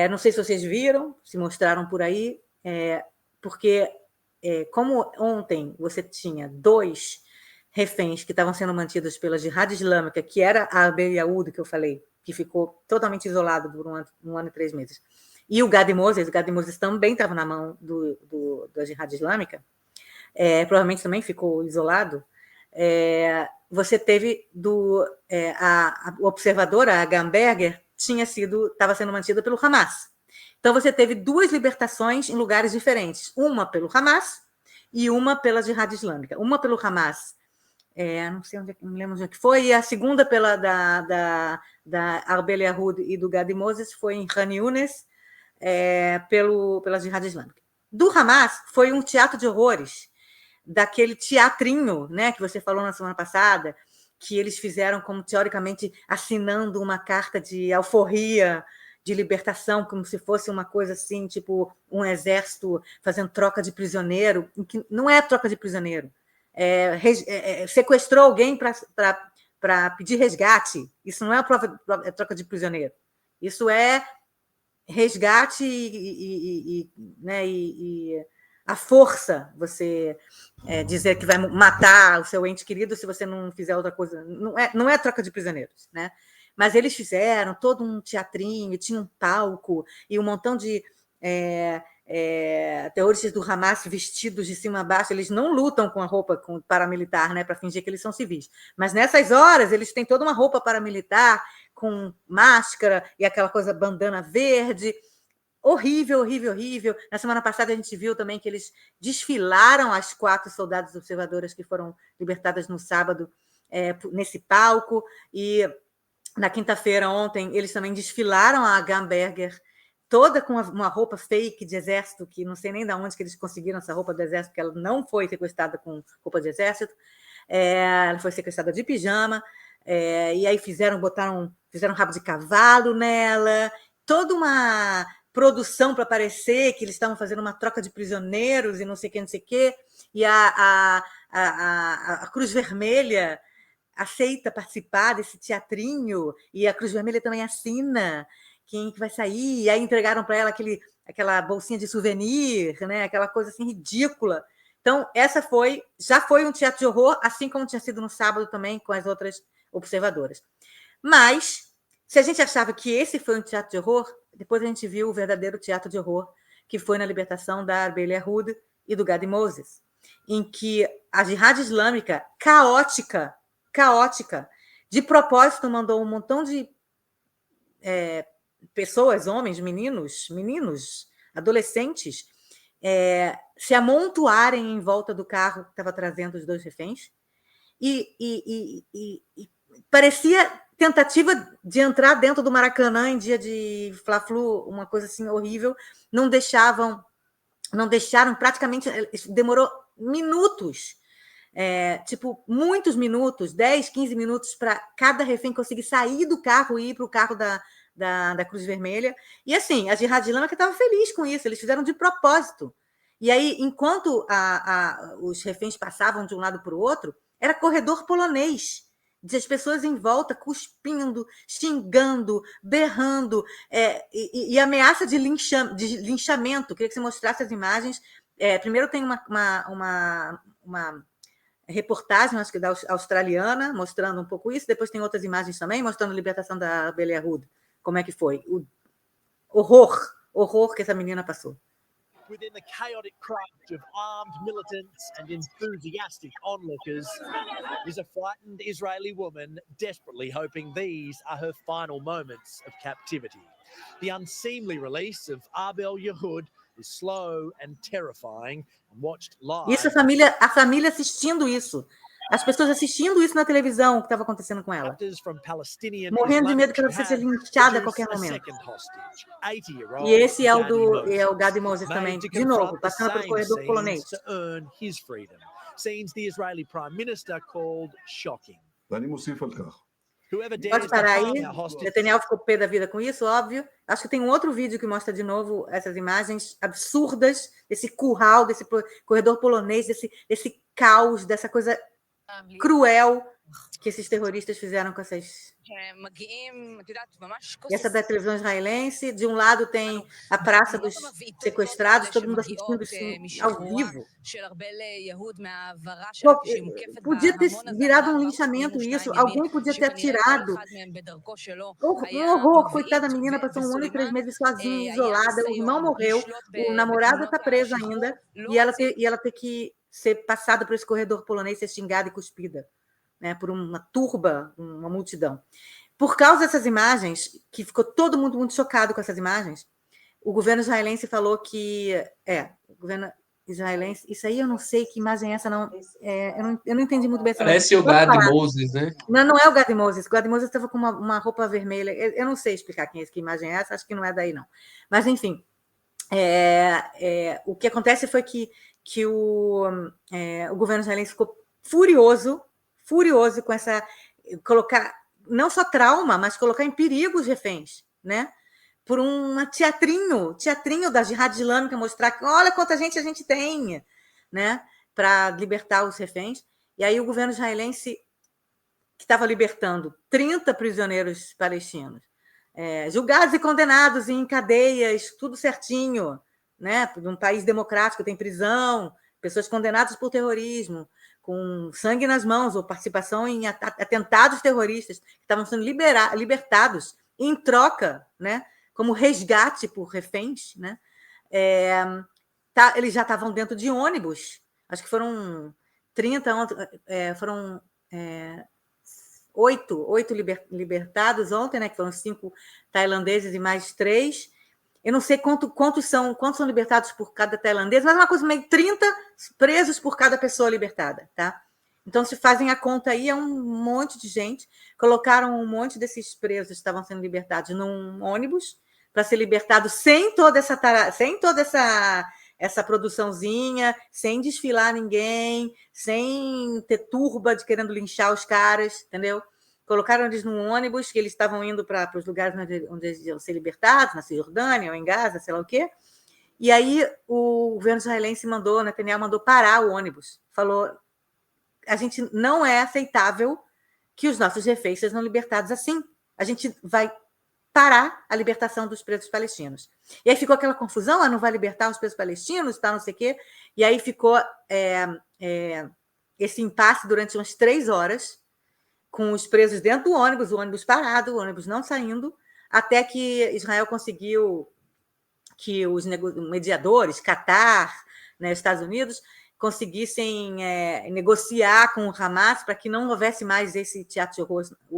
Não sei se vocês viram, se mostraram por aí, porque como ontem você tinha 2 reféns que estavam sendo mantidos pela Jihad Islâmica, que era a Arbel Yaoud, que eu falei, que ficou totalmente isolado por 1 ano e 3 meses, e o Gad Moses também estava na mão da Jihad Islâmica, provavelmente também ficou isolado. Você teve a observadora, a Gamberger, estava sendo mantida pelo Hamas. Então, você teve 2 libertações em lugares diferentes, uma pelo Hamas e uma pela Jihad Islâmica. Uma pelo Hamas, não sei onde, não lembro onde é que foi, e a segunda da Arbel Yahoud e do Gad Moses foi em Khan Younis, pela Jihad Islâmica. Do Hamas foi um teatro de horrores, daquele teatrinho, né, que você falou na semana passada, que eles fizeram como, teoricamente, assinando uma carta de alforria, de libertação, como se fosse uma coisa assim, tipo um exército fazendo troca de prisioneiro, que não é troca de prisioneiro, sequestrou alguém para pedir resgate. Isso não é troca de prisioneiro. Isso é resgate e a força, você dizer que vai matar o seu ente querido se você não fizer outra coisa. Não é troca de prisioneiros, né? Mas eles fizeram todo um teatrinho, tinha um palco e um montão de terroristas do Hamas vestidos de cima a baixo. Eles não lutam com a roupa paramilitar, né, para fingir que eles são civis. Mas nessas horas eles têm toda uma roupa paramilitar com máscara e aquela coisa bandana verde. Horrível, horrível, horrível. Na semana passada a gente viu também que eles desfilaram as 4 soldados observadoras que foram libertadas no sábado nesse palco. E na quinta-feira, ontem, eles também desfilaram a Gamberger toda com uma roupa fake de exército, que não sei nem de onde que eles conseguiram essa roupa do exército, porque ela não foi sequestrada com roupa de exército, ela foi sequestrada de pijama, e aí fizeram rabo de cavalo nela, toda uma produção para parecer que eles estavam fazendo uma troca de prisioneiros e não sei o que, e a Cruz Vermelha aceita participar desse teatrinho, e a Cruz Vermelha também assina quem que vai sair, e aí entregaram para ela aquela bolsinha de souvenir, né? Aquela coisa assim ridícula. Então, já foi um teatro de horror, assim como tinha sido no sábado também, com as outras observadoras. Mas, se a gente achava que esse foi um teatro de horror, depois a gente viu o verdadeiro teatro de horror, que foi na libertação da Arbelia Yehud e do Gadi Moses, em que a Jihad Islâmica, caótica, de propósito mandou um montão de pessoas, homens, meninos, adolescentes, se amontoarem em volta do carro que estava trazendo os 2 reféns, e parecia tentativa de entrar dentro do Maracanã em dia de Fla-Flu, uma coisa assim horrível. Não deixaram praticamente, demorou minutos, muitos minutos, 10, 15 minutos para cada refém conseguir sair do carro e ir para o carro da Cruz Vermelha. E assim, a Jihad Islâmica estava feliz com isso, eles fizeram de propósito. E aí, enquanto os reféns passavam de um lado para o outro, era corredor polonês, de as pessoas em volta cuspindo, xingando, berrando, e ameaça de linchamento. Queria que você mostrasse as imagens. Primeiro tem uma reportagem, acho que da australiana, mostrando um pouco isso. Depois tem outras imagens também, mostrando a libertação da Arbelia Yehud. Como é que foi? O horror que essa menina passou. Within the chaotic craft of armed militants and enthusiastic onlookers is a frightened Israeli woman desperately hoping these are her final moments of captivity. The unseemly release of Arbel Yehud is slow and terrifying and watched live. Isso, a família assistindo isso. As pessoas assistindo isso na televisão, o que estava acontecendo com ela. Morrendo de medo que ela fosse linchada a qualquer momento. E esse é o Gadi Moses também, de novo, passando pelo corredor polonês. Pode parar aí. Netanyahu ficou pé da vida com isso, óbvio. Acho que tem um outro vídeo que mostra de novo essas imagens absurdas, desse curral, desse corredor polonês, desse caos, dessa coisa cruel que esses terroristas fizeram com essas... E essa da televisão israelense, de um lado tem a praça dos sequestrados, todo mundo assistindo isso ao vivo. Podia ter virado um linchamento isso, alguém podia ter atirado. Um horror, coitada da menina, passou 1 ano e 3 meses sozinha, isolada, o irmão morreu, o namorado está preso ainda, e ela ter que ser passada por esse corredor polonês, ser xingada e cuspida, né, por uma turba, uma multidão. Por causa dessas imagens, que ficou todo mundo muito chocado com essas imagens, o governo israelense falou que... o governo israelense... Isso aí eu não sei que imagem é essa, não. Eu não entendi muito bem essa imagem. Parece o Gadi Moses, né? Não é o Gadi Moses. O Gadi Moses estava com uma roupa vermelha. Eu não sei explicar que imagem é essa, acho que não é daí, não. Mas, enfim, o que acontece foi que o governo israelense ficou furioso com essa... colocar não só trauma, mas colocar em perigo os reféns, né? Por um teatrinho da Jihad Islâmica, mostrar que olha quanta gente a gente tem, né? Para libertar os reféns. E aí o governo israelense, que estava libertando 30 prisioneiros palestinos, julgados e condenados em cadeias, tudo certinho, né? De um país democrático, tem prisão, pessoas condenadas por terrorismo, com sangue nas mãos, ou participação em atentados terroristas, que estavam sendo libertados em troca, né, como resgate por reféns, né? Eles já estavam dentro de ônibus, acho que foram 30, foram 8 libertados ontem, né, que foram 5 tailandeses e mais 3. Eu não sei quantos são libertados por cada tailandês, mas é uma coisa meio 30 presos por cada pessoa libertada, tá? Então, se fazem a conta aí, é um monte de gente. Colocaram um monte desses presos que estavam sendo libertados num ônibus para ser libertado sem toda essa produçãozinha, sem desfilar ninguém, sem ter turba de querendo linchar os caras, entendeu? Colocaram eles num ônibus que eles estavam indo para os lugares onde eles iam ser libertados, na Cisjordânia ou em Gaza, sei lá o quê. E aí o governo israelense Netanyahu mandou parar o ônibus. Falou, a gente não é aceitável que os nossos reféns sejam libertados assim. A gente vai parar a libertação dos presos palestinos. E aí ficou aquela confusão, não vai libertar os presos palestinos, tá, não sei o quê. E aí ficou esse impasse durante umas 3 horas, com os presos dentro do ônibus, o ônibus parado, o ônibus não saindo, até que Israel conseguiu que os mediadores, Catar, né, Estados Unidos, conseguissem negociar com o Hamas para que não houvesse mais esse teatro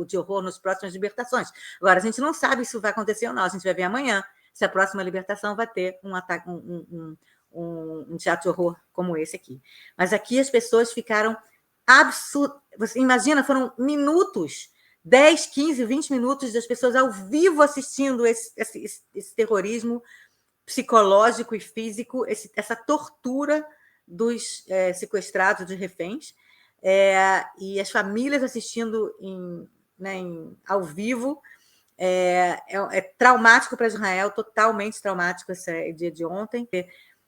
de horror nas próximas libertações. Agora, a gente não sabe se vai acontecer ou não, a gente vai ver amanhã se a próxima libertação vai ter um ataque, um teatro de horror como esse aqui. Mas aqui as pessoas ficaram absurdas. Você imagina, foram minutos, 10, 15, 20 minutos das pessoas ao vivo assistindo esse terrorismo psicológico e físico, essa tortura dos sequestrados, dos reféns, e as famílias assistindo ao vivo. É traumático para Israel, totalmente traumático esse dia de ontem.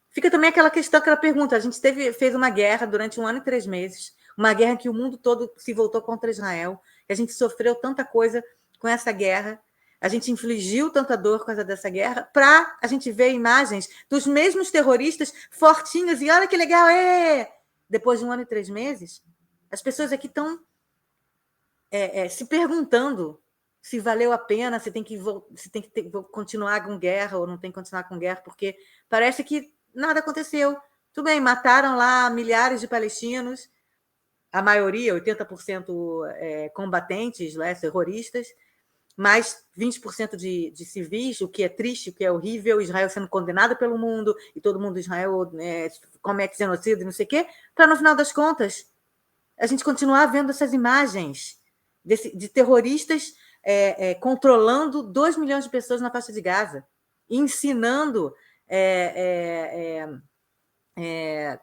Fica também aquela questão, aquela pergunta, a gente fez uma guerra durante 1 ano e 3 meses, uma guerra que o mundo todo se voltou contra Israel, que a gente sofreu tanta coisa com essa guerra, a gente infligiu tanta dor por causa dessa guerra, para a gente ver imagens dos mesmos terroristas fortinhos, e olha que legal, depois de 1 ano e 3 meses, as pessoas aqui estão se perguntando se valeu a pena, se tem que continuar com guerra ou não tem que continuar com guerra, porque parece que nada aconteceu. Tudo bem, mataram lá milhares de palestinos, a maioria, 80% combatentes, terroristas, mais 20% de civis, o que é triste, o que é horrível, Israel sendo condenado pelo mundo, e todo mundo de Israel comete genocídio e não sei o quê, para, no final das contas, a gente continuar vendo essas imagens de terroristas controlando 2 milhões de pessoas na faixa de Gaza, ensinando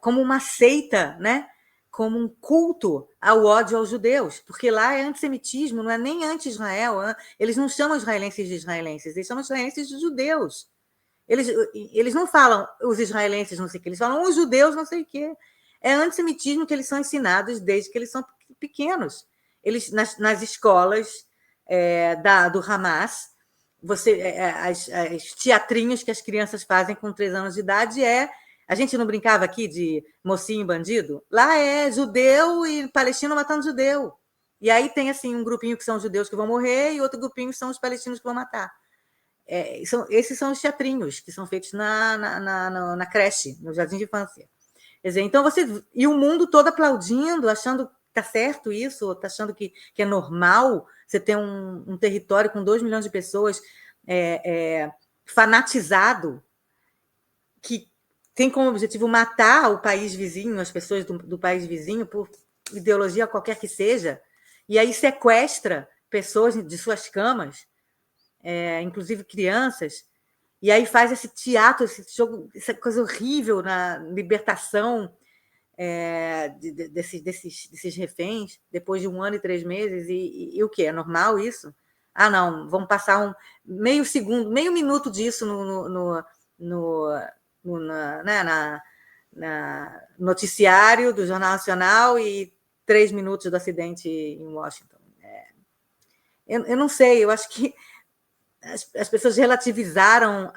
como uma seita, né? Como um culto ao ódio aos judeus, porque lá é antissemitismo, não é nem anti-Israel. Eles não chamam israelenses de israelenses, eles chamam israelenses de judeus. Eles não falam os israelenses não sei o que, eles falam os judeus não sei o que. É antissemitismo que eles são ensinados desde que eles são pequenos. Eles, nas escolas do Hamas, as teatrinhos que as crianças fazem com 3 anos de idade a gente não brincava aqui de mocinho e bandido? Lá é judeu e palestino matando judeu. E aí tem assim um grupinho que são os judeus que vão morrer e outro grupinho que são os palestinos que vão matar. Esses são os teatrinhos que são feitos na creche, no jardim de infância. Quer dizer, então e o mundo todo aplaudindo, achando que está certo isso, está achando que é normal você ter um território com 2 milhões de pessoas fanatizado, que tem como objetivo matar o país vizinho, as pessoas do país vizinho, por ideologia qualquer que seja, e aí sequestra pessoas de suas camas, inclusive crianças, e aí faz esse teatro, esse jogo, essa coisa horrível na libertação desses reféns, depois de 1 ano e 3 meses, e o que? É normal isso? Ah, não, vamos passar meio minuto disso no noticiário do Jornal Nacional e 3 minutos do acidente em Washington. Eu não sei, eu acho que as pessoas relativizaram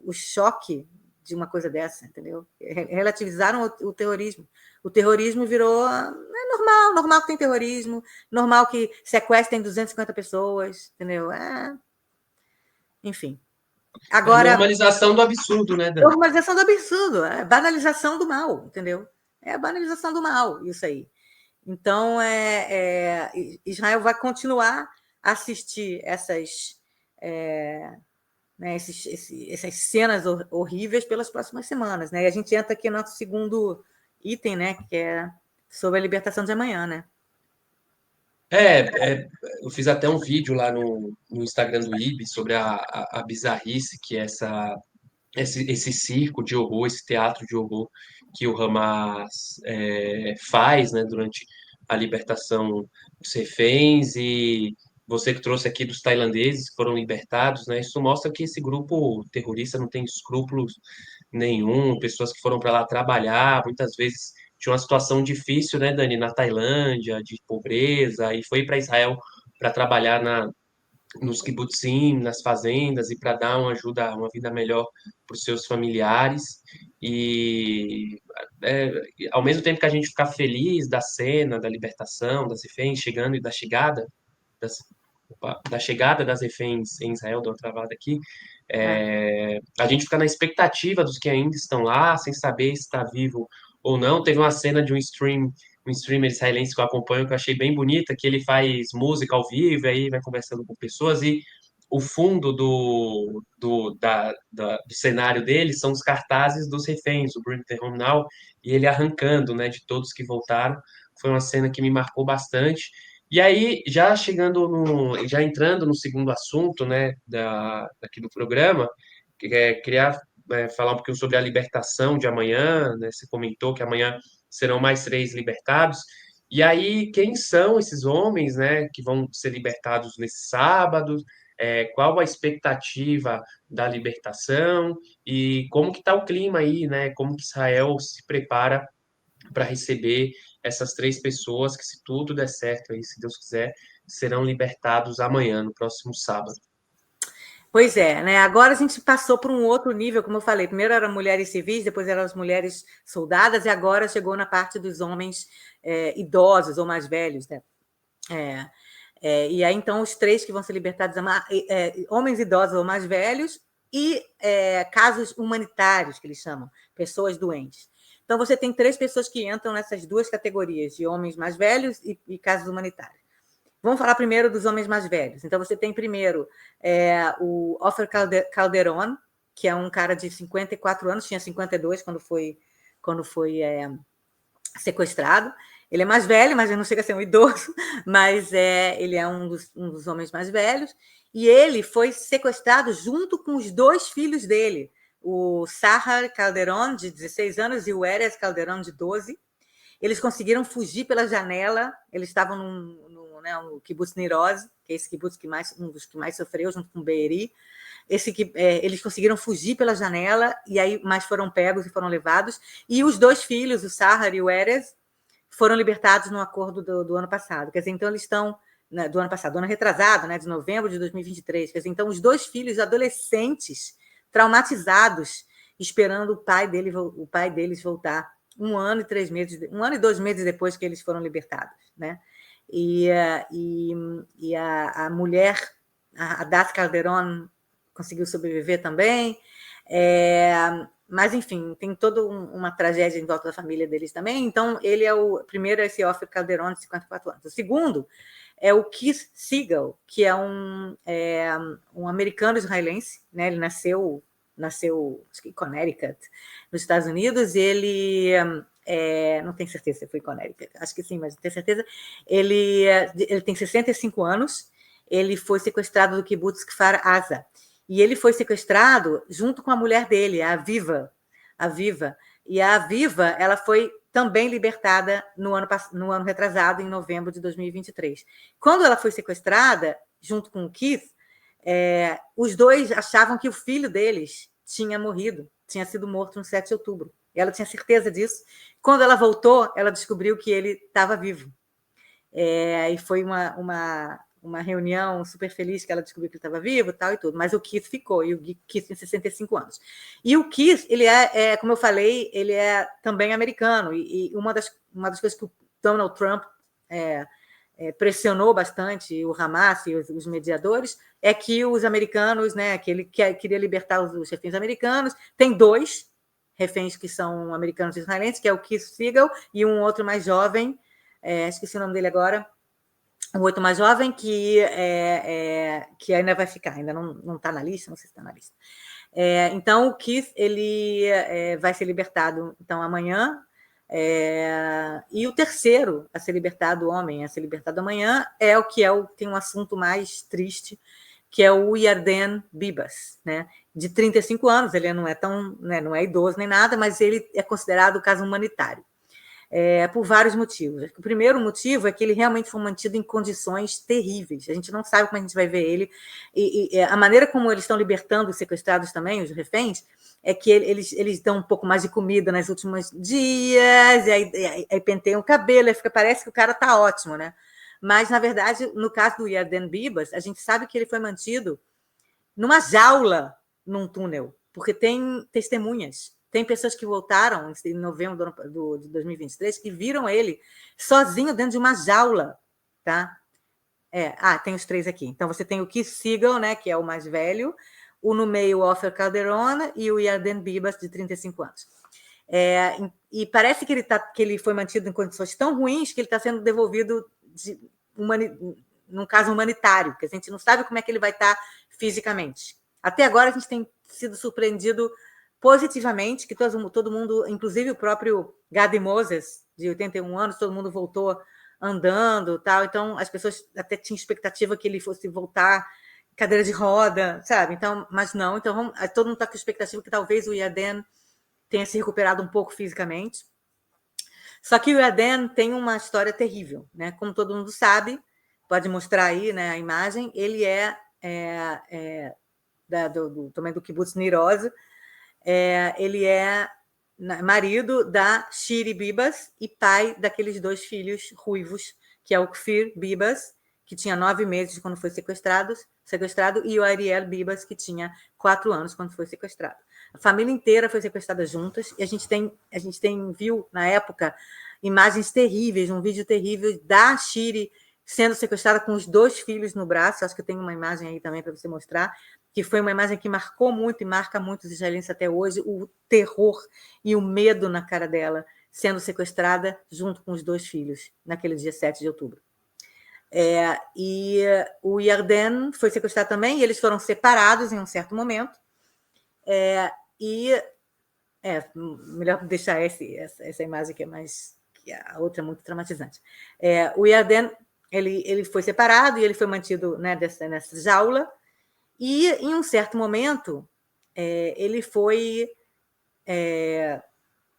o choque de uma coisa dessa, entendeu? Relativizaram o terrorismo. O terrorismo virou normal que tem terrorismo, normal que sequestrem 250 pessoas, entendeu? Enfim. Agora, normalização do absurdo, né, Dani? Normalização do absurdo, banalização do mal, entendeu? É a banalização do mal, isso aí. Então, Israel vai continuar a assistir essas cenas horríveis pelas próximas semanas, né? E a gente entra aqui no nosso segundo item, né? Que é sobre a libertação de amanhã, né? Eu fiz até um vídeo lá no Instagram do IB sobre a bizarrice que é esse circo de horror, esse teatro de horror que o Hamas faz, né, durante a libertação dos reféns, e você que trouxe aqui dos tailandeses que foram libertados, né, isso mostra que esse grupo terrorista não tem escrúpulos nenhum, pessoas que foram para lá trabalhar, muitas vezes tinha uma situação difícil, né, Dani, na Tailândia, de pobreza, e foi para Israel para trabalhar nos kibbutzim, nas fazendas, e para dar uma ajuda, uma vida melhor para os seus familiares. E é, ao mesmo tempo que a gente fica feliz da cena, da libertação, das reféns chegando e das, da chegada das reféns em Israel, deu uma travada aqui, a gente fica na expectativa dos que ainda estão lá, sem saber se está vivo ou não. Teve uma cena de um streamer israelense que eu acompanho, que eu achei bem bonita, que ele faz música ao vivo, e aí vai conversando com pessoas, e o fundo do cenário dele são os cartazes dos reféns, o Bring the Home Now, e ele arrancando, né, de todos que voltaram. Foi uma cena que me marcou bastante. E aí, já entrando no segundo assunto, né, daqui do programa, queria falar um pouquinho sobre a libertação de amanhã, né? Você comentou que amanhã serão mais 3 libertados. E aí, quem são esses homens, né, que vão ser libertados nesse sábado? Qual a expectativa da libertação? E como que está o clima aí, né? Como que Israel se prepara para receber essas 3 pessoas que, se tudo der certo aí, se Deus quiser, serão libertados amanhã, no próximo sábado. Pois é, né? Agora a gente passou por um outro nível, como eu falei. Primeiro eram mulheres civis, depois eram as mulheres soldadas, e agora chegou na parte dos homens idosos ou mais velhos, né? E aí, então, os 3 que vão ser libertados, homens idosos ou mais velhos, e casos humanitários, que eles chamam, pessoas doentes. Então, você tem 3 pessoas que entram nessas 2 categorias, de homens mais velhos e casos humanitários. Vamos falar primeiro dos homens mais velhos. Então, você tem primeiro o Ofer Calderon, que é um cara de 54 anos, tinha 52 quando foi sequestrado. Ele é mais velho, mas ele não chega a ser um idoso, mas ele é um dos homens mais velhos. E ele foi sequestrado junto com os 2 filhos dele, o Sahar Calderon, de 16 anos, e o Erez Calderon, de 12. Eles conseguiram fugir pela janela. Eles estavam no kibbutz Nir Oz, que é esse kibbutz um dos que mais sofreu, junto com Beeri. Eles conseguiram fugir pela janela, mas foram pegos e foram levados. E os 2 filhos, o Sahar e o Erez, foram libertados no acordo do ano passado. Quer dizer, então eles estão do ano passado, do ano retrasado, né, de novembro de 2023. Quer dizer, então os 2 filhos adolescentes traumatizados, esperando o pai deles voltar 1 ano e 3 meses, 1 ano e 2 meses depois que eles foram libertados, né? E a mulher, a Das Calderon, conseguiu sobreviver também. Mas, enfim, tem toda uma tragédia em volta da família deles também. Então, ele é o primeiro, esse Ofer Calderon, de 54 anos. O segundo é o Keith Siegel, que é um americano israelense, né? Ele nasceu acho que em Connecticut, nos Estados Unidos. Ele não tenho certeza se foi em Connecticut, acho que sim, mas não tenho certeza. Ele tem 65 anos. Ele foi sequestrado do kibbutz Kfar Aza. E ele foi sequestrado junto com a mulher dele, a Aviva. E a Aviva, ela foi também libertada no ano retrasado, em novembro de 2023. Quando ela foi sequestrada, junto com o Keith, os 2 achavam que o filho deles tinha morrido, tinha sido morto no 7 de outubro. Ela tinha certeza disso. Quando ela voltou, ela descobriu que ele estava vivo. E foi uma reunião super feliz, que ela descobriu que ele estava vivo, tal e tudo. Mas o Keith ficou, e o Keith tem 65 anos. E o Keith, ele como eu falei, ele é também americano. E uma das coisas que o Donald Trump pressionou bastante o Hamas e os mediadores é que os americanos, né, que ele queria libertar os reféns americanos. Tem 2 reféns que são americanos e israelenses, que é o Keith Siegel e um outro mais jovem, esqueci o nome dele agora, um outro mais jovem que ainda vai ficar, ainda não está na lista, não sei se está na lista. Então, o Keith, ele vai ser libertado então amanhã, E o terceiro a ser libertado, o homem a ser libertado amanhã, tem um assunto mais triste, que é o Yarden Bibas, né? De 35 anos, ele não é tão, né, não é idoso nem nada, mas ele é considerado caso humanitário, por vários motivos. O primeiro motivo é que ele realmente foi mantido em condições terríveis. A gente não sabe como a gente vai ver ele. E a maneira como eles estão libertando os sequestrados também, os reféns, é que eles dão um pouco mais de comida nos últimos dias, e aí penteiam o cabelo, e parece que o cara está ótimo, né? Mas, na verdade, no caso do Yarden Bibas, a gente sabe que ele foi mantido numa jaula, num túnel, porque tem testemunhas. Tem pessoas que voltaram em novembro de 2023 que viram ele sozinho dentro de uma jaula, tá? Tem os três aqui. Então, você tem o Keith Siegel, né, que é o mais velho, o no meio, o Ofer Calderon, e o Yarden Bibas, de 35 anos. E parece que ele foi mantido em condições tão ruins que ele está sendo devolvido num caso humanitário, que a gente não sabe como é que ele vai estar fisicamente. Até agora, a gente tem sido surpreendido positivamente, que todo mundo, inclusive o próprio Gadi Moses, de 81 anos, todo mundo voltou andando, tal. Então, as pessoas até tinham expectativa que ele fosse voltar em cadeira de roda, sabe? Então, mas não. Então, todo mundo está com expectativa que talvez o Yarden tenha se recuperado um pouco fisicamente. Só que o Yarden tem uma história terrível, né? Como todo mundo sabe, pode mostrar aí, né, a imagem, ele também do Kibbutz Nir Oz. Ele é marido da Shiri Bibas e pai daqueles 2 filhos ruivos, que é o Kfir Bibas, que tinha 9 meses quando foi sequestrado, e o Ariel Bibas, que tinha 4 anos quando foi sequestrado. A família inteira foi sequestrada juntas, e a gente viu, na época, imagens terríveis, um vídeo terrível da Shiri sendo sequestrada com os 2 filhos no braço. Acho que tem uma imagem aí também para você mostrar, que foi uma imagem que marcou muito e marca muito os israelenses até hoje, o terror e o medo na cara dela, sendo sequestrada junto com os 2 filhos, naquele dia 7 de outubro. E o Yarden foi sequestrado também, e eles foram separados em um certo momento, melhor deixar essa imagem que é mais, que a outra é muito traumatizante. O Yarden, ele foi separado e ele foi mantido, né, nessa jaula, e em um certo momento ele foi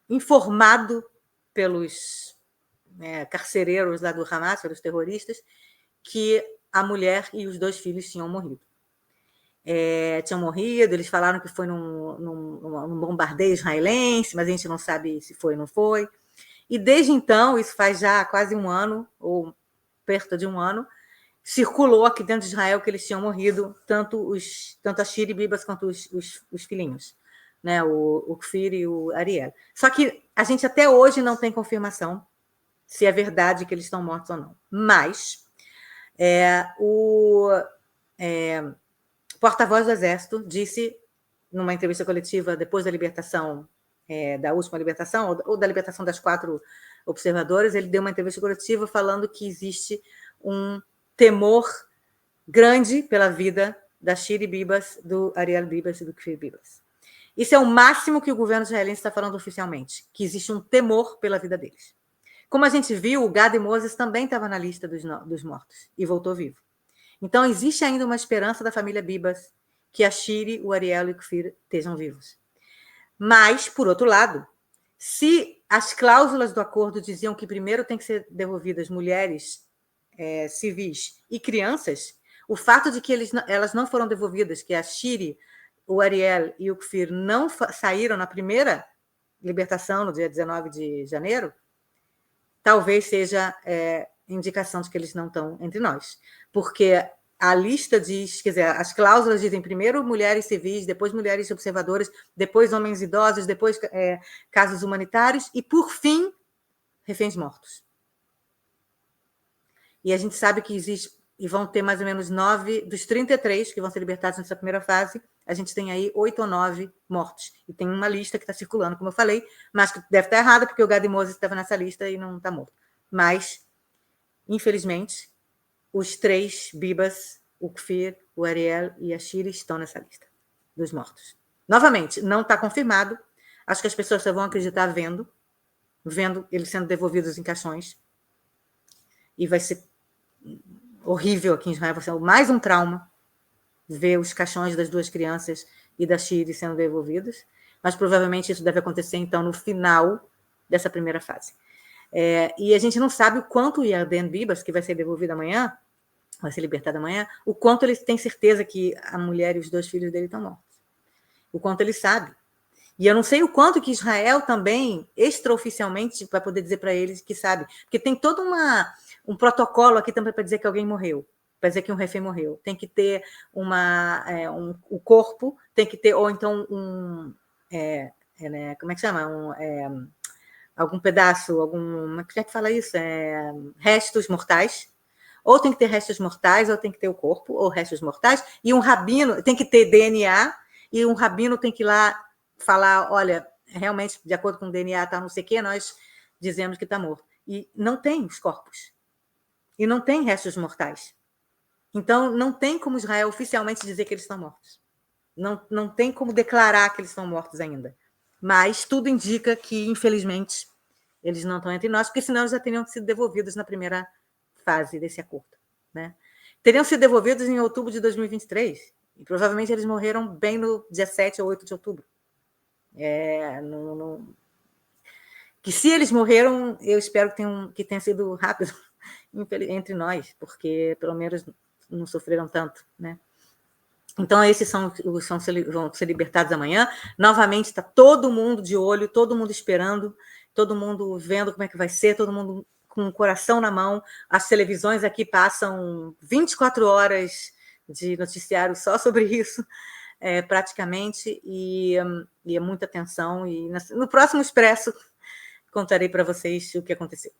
informado pelos carcereiros lá do Hamas, pelos terroristas, que a mulher e os 2 filhos tinham morrido. Eles falaram que foi num bombardeio israelense, mas a gente não sabe se foi ou não foi. E desde então, isso faz já quase um ano, ou perto de um ano, circulou aqui dentro de Israel que eles tinham morrido, tanto a Shiri Bibas quanto os filhinhos, né? O Kfir e o Ariel. Só que a gente até hoje não tem confirmação se é verdade que eles estão mortos ou não. Mas o porta-voz do Exército disse, numa entrevista coletiva depois da libertação, da última libertação, ou da libertação das 4 observadoras, ele deu uma entrevista coletiva falando que existe um temor grande pela vida da Shiri Bibas, do Ariel Bibas e do Kfir Bibas. Isso é o máximo que o governo israelense está falando oficialmente, que existe um temor pela vida deles. Como a gente viu, o Gadi Moses também estava na lista dos mortos e voltou vivo. Então, existe ainda uma esperança da família Bibas que a Shiri, o Ariel e o Kfir estejam vivos. Mas, por outro lado, se as cláusulas do acordo diziam que primeiro tem que ser devolvidas mulheres civis e crianças, o fato de que elas não foram devolvidas, que a Shiri, o Ariel e o Kfir não saíram na primeira libertação, no dia 19 de janeiro, talvez seja indicação de que eles não estão entre nós. Porque a lista diz, quer dizer, as cláusulas dizem primeiro mulheres civis, depois mulheres observadoras, depois homens idosos, depois casos humanitários e, por fim, reféns mortos. E a gente sabe que existe, e vão ter mais ou menos 9 dos 33 que vão ser libertados nessa primeira fase, a gente tem aí 8 ou 9 mortos. E tem uma lista que está circulando, como eu falei, mas que deve estar errada, porque o Gadi Moses estava nessa lista e não está morto. Mas, infelizmente, os 3 Bibas, o Kfir, o Ariel e a Shiri estão nessa lista dos mortos. Novamente, não está confirmado. Acho que as pessoas só vão acreditar vendo. vendo eles sendo devolvidos em caixões. E vai ser horrível aqui em Israel, vai ser mais um trauma ver os caixões das 2 crianças e da Shiri sendo devolvidos, mas provavelmente isso deve acontecer, então, no final dessa primeira fase. E a gente não sabe o quanto o Yarden Bibas, que vai ser devolvido amanhã, vai ser libertado amanhã, o quanto ele tem certeza que a mulher e os 2 filhos dele estão mortos. O quanto ele sabe. E eu não sei o quanto que Israel também, extraoficialmente, vai poder dizer para eles que sabe. Porque tem todo um protocolo aqui também para dizer que alguém morreu, para dizer que um refém morreu. Tem que ter o corpo, tem que ter, ou então como é que chama? Algum pedaço, como é que fala isso? Restos mortais. Ou tem que ter restos mortais, ou tem que ter o corpo, ou restos mortais, e um rabino, tem que ter DNA, e um rabino tem que ir lá falar, olha, realmente, de acordo com o DNA, tá não sei o quê, nós dizemos que está morto. E não tem os corpos. E não tem restos mortais. Então, não tem como Israel oficialmente dizer que eles estão mortos. Não tem como declarar que eles estão mortos ainda. Mas tudo indica que, infelizmente, eles não estão entre nós, porque senão eles já teriam sido devolvidos na primeira fase desse acordo. Né? Teriam sido devolvidos em outubro de 2023. E provavelmente eles morreram bem no dia 7 ou 8 de outubro. Que se eles morreram, eu espero que tenha sido rápido entre nós, porque pelo menos não sofreram tanto, né? Então, esses vão ser libertados amanhã. Novamente, está todo mundo de olho, todo mundo esperando, todo mundo vendo como é que vai ser, todo mundo com o coração na mão. As televisões aqui passam 24 horas de noticiário só sobre isso, praticamente, e é muita atenção. E no próximo Expresso contarei para vocês o que aconteceu.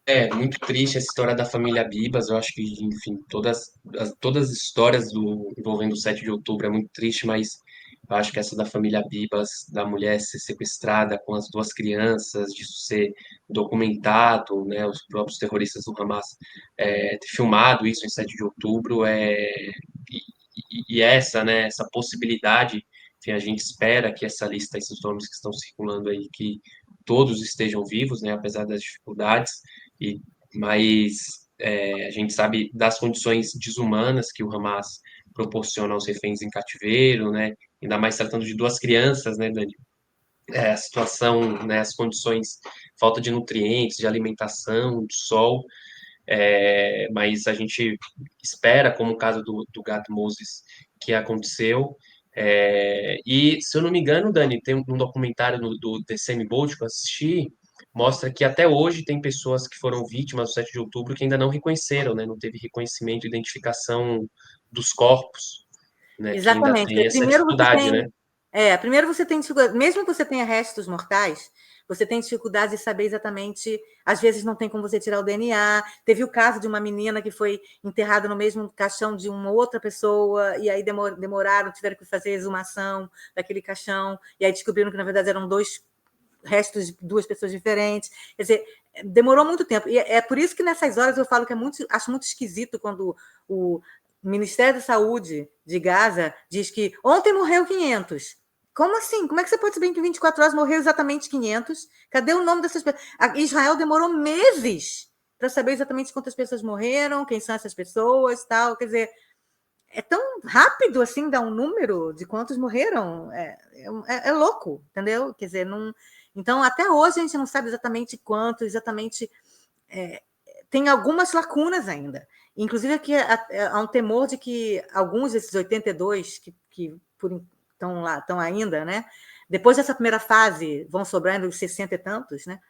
É muito triste essa história da família Bibas. Eu acho que, enfim, todas as histórias envolvendo o 7 de outubro é muito triste, mas eu acho que essa da família Bibas, da mulher ser sequestrada com as 2 crianças, disso ser documentado, né, os próprios terroristas do Hamas ter filmado isso em 7 de outubro, e essa, né, essa possibilidade, enfim, a gente espera que essa lista, esses nomes que estão circulando aí, que todos estejam vivos, né, apesar das dificuldades, mas a gente sabe das condições desumanas que o Hamas proporciona aos reféns em cativeiro, né? Ainda mais tratando de 2 crianças, né, Dani? A situação, né, as condições, falta de nutrientes, de alimentação, de sol, mas a gente espera, como o caso do Gad Moses, que aconteceu. E, se eu não me engano, Dani, tem um documentário do The Same Boat que eu assisti, mostra que até hoje tem pessoas que foram vítimas do 7 de outubro que ainda não reconheceram, né? Não teve reconhecimento e identificação dos corpos, né? Que ainda Exatamente. tem essa dificuldade, né? Primeiro você tem dificuldade, mesmo que você tenha restos mortais, você tem dificuldade de saber exatamente, às vezes não tem como você tirar o DNA. Teve o caso de uma menina que foi enterrada no mesmo caixão de uma outra pessoa, e aí demoraram, tiveram que fazer exumação daquele caixão, e aí descobriram que, na verdade, eram 2 restos de 2 pessoas diferentes. Quer dizer, demorou muito tempo. E é por isso que nessas horas eu falo que acho muito esquisito quando o Ministério da Saúde de Gaza diz que ontem morreu 500. Como assim? Como é que você pode saber que em 24 horas morreu exatamente 500? Cadê o nome dessas pessoas? Israel demorou meses para saber exatamente quantas pessoas morreram, quem são essas pessoas, tal. Quer dizer, é tão rápido assim dar um número de quantos morreram. É louco, entendeu? Quer dizer, não. Então, até hoje a gente não sabe exatamente quanto, exatamente. Tem algumas lacunas ainda. Inclusive, aqui há um temor de que alguns desses 82 que estão lá, estão ainda, né? Depois dessa primeira fase, vão sobrando os 60 e tantos, né?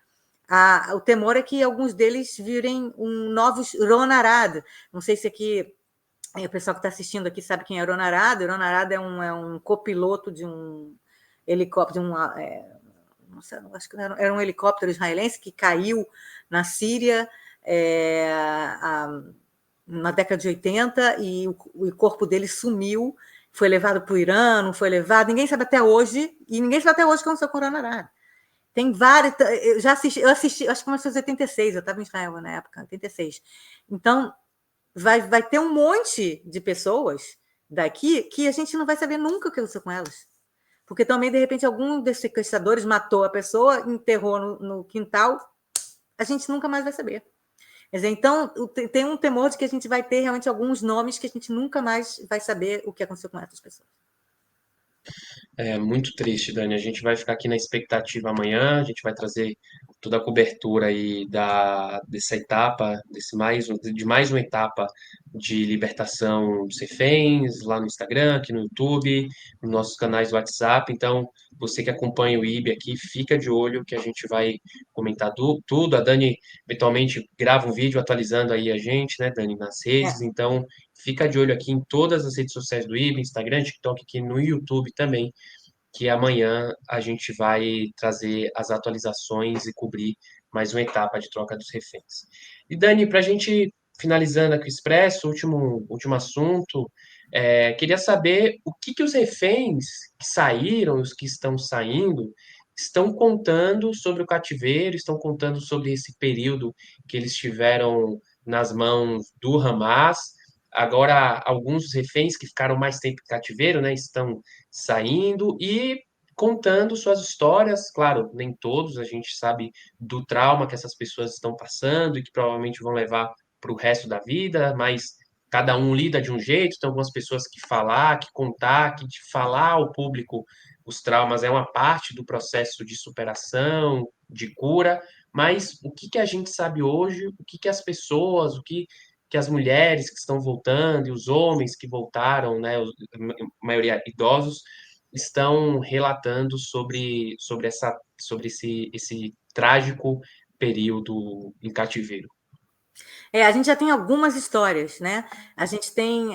O temor é que alguns deles virem novos Ron Arad. Não sei se aqui o pessoal que está assistindo aqui sabe quem é Ron Arad. Ron Arad é um copiloto de um helicóptero, não sei, acho que era um helicóptero israelense que caiu na Síria na década de 80, e o corpo dele sumiu, foi levado para o Irã, não foi levado, ninguém sabe até hoje, e ninguém sabe até hoje como foi o Coronarad. Tem vários, eu assisti, acho que começou em 86, eu estava em Israel na época, 86. Então, vai ter um monte de pessoas daqui que a gente não vai saber nunca o que aconteceu com elas. Porque também, de repente, algum desses sequestradores matou a pessoa, enterrou no quintal, a gente nunca mais vai saber. Quer dizer, então, tem um temor de que a gente vai ter realmente alguns nomes que a gente nunca mais vai saber o que aconteceu com essas pessoas. É muito triste, Dani. A gente vai ficar aqui na expectativa amanhã. A gente vai trazer toda a cobertura aí dessa etapa, de mais uma etapa de libertação dos reféns, lá no Instagram, aqui no YouTube, nos nossos canais do WhatsApp. Então, você que acompanha o IB aqui, fica de olho que a gente vai comentar tudo. A Dani eventualmente grava um vídeo atualizando aí a gente, né, Dani, nas redes. É. Então, fica de olho aqui em todas as redes sociais do IB, Instagram, TikTok, aqui no YouTube também, que amanhã a gente vai trazer as atualizações e cobrir mais uma etapa de troca dos reféns. E Dani, para a gente finalizando aqui o Expresso, último assunto, queria saber o que os reféns que saíram, os que estão saindo, estão contando sobre o cativeiro, estão contando sobre esse período que eles tiveram nas mãos do Hamas. Agora, alguns reféns que ficaram mais tempo em cativeiro, né, estão saindo e contando suas histórias. Claro, nem todos, a gente sabe do trauma que essas pessoas estão passando e que provavelmente vão levar para o resto da vida, mas cada um lida de um jeito. Tem algumas pessoas que falar, que contar, que de falar ao público os traumas é uma parte do processo de superação, de cura, mas o que a gente sabe hoje, o que as pessoas, que as mulheres que estão voltando e os homens que voltaram, né, a maioria idosos, estão relatando sobre esse trágico período em cativeiro. A gente já tem algumas histórias, né? A gente tem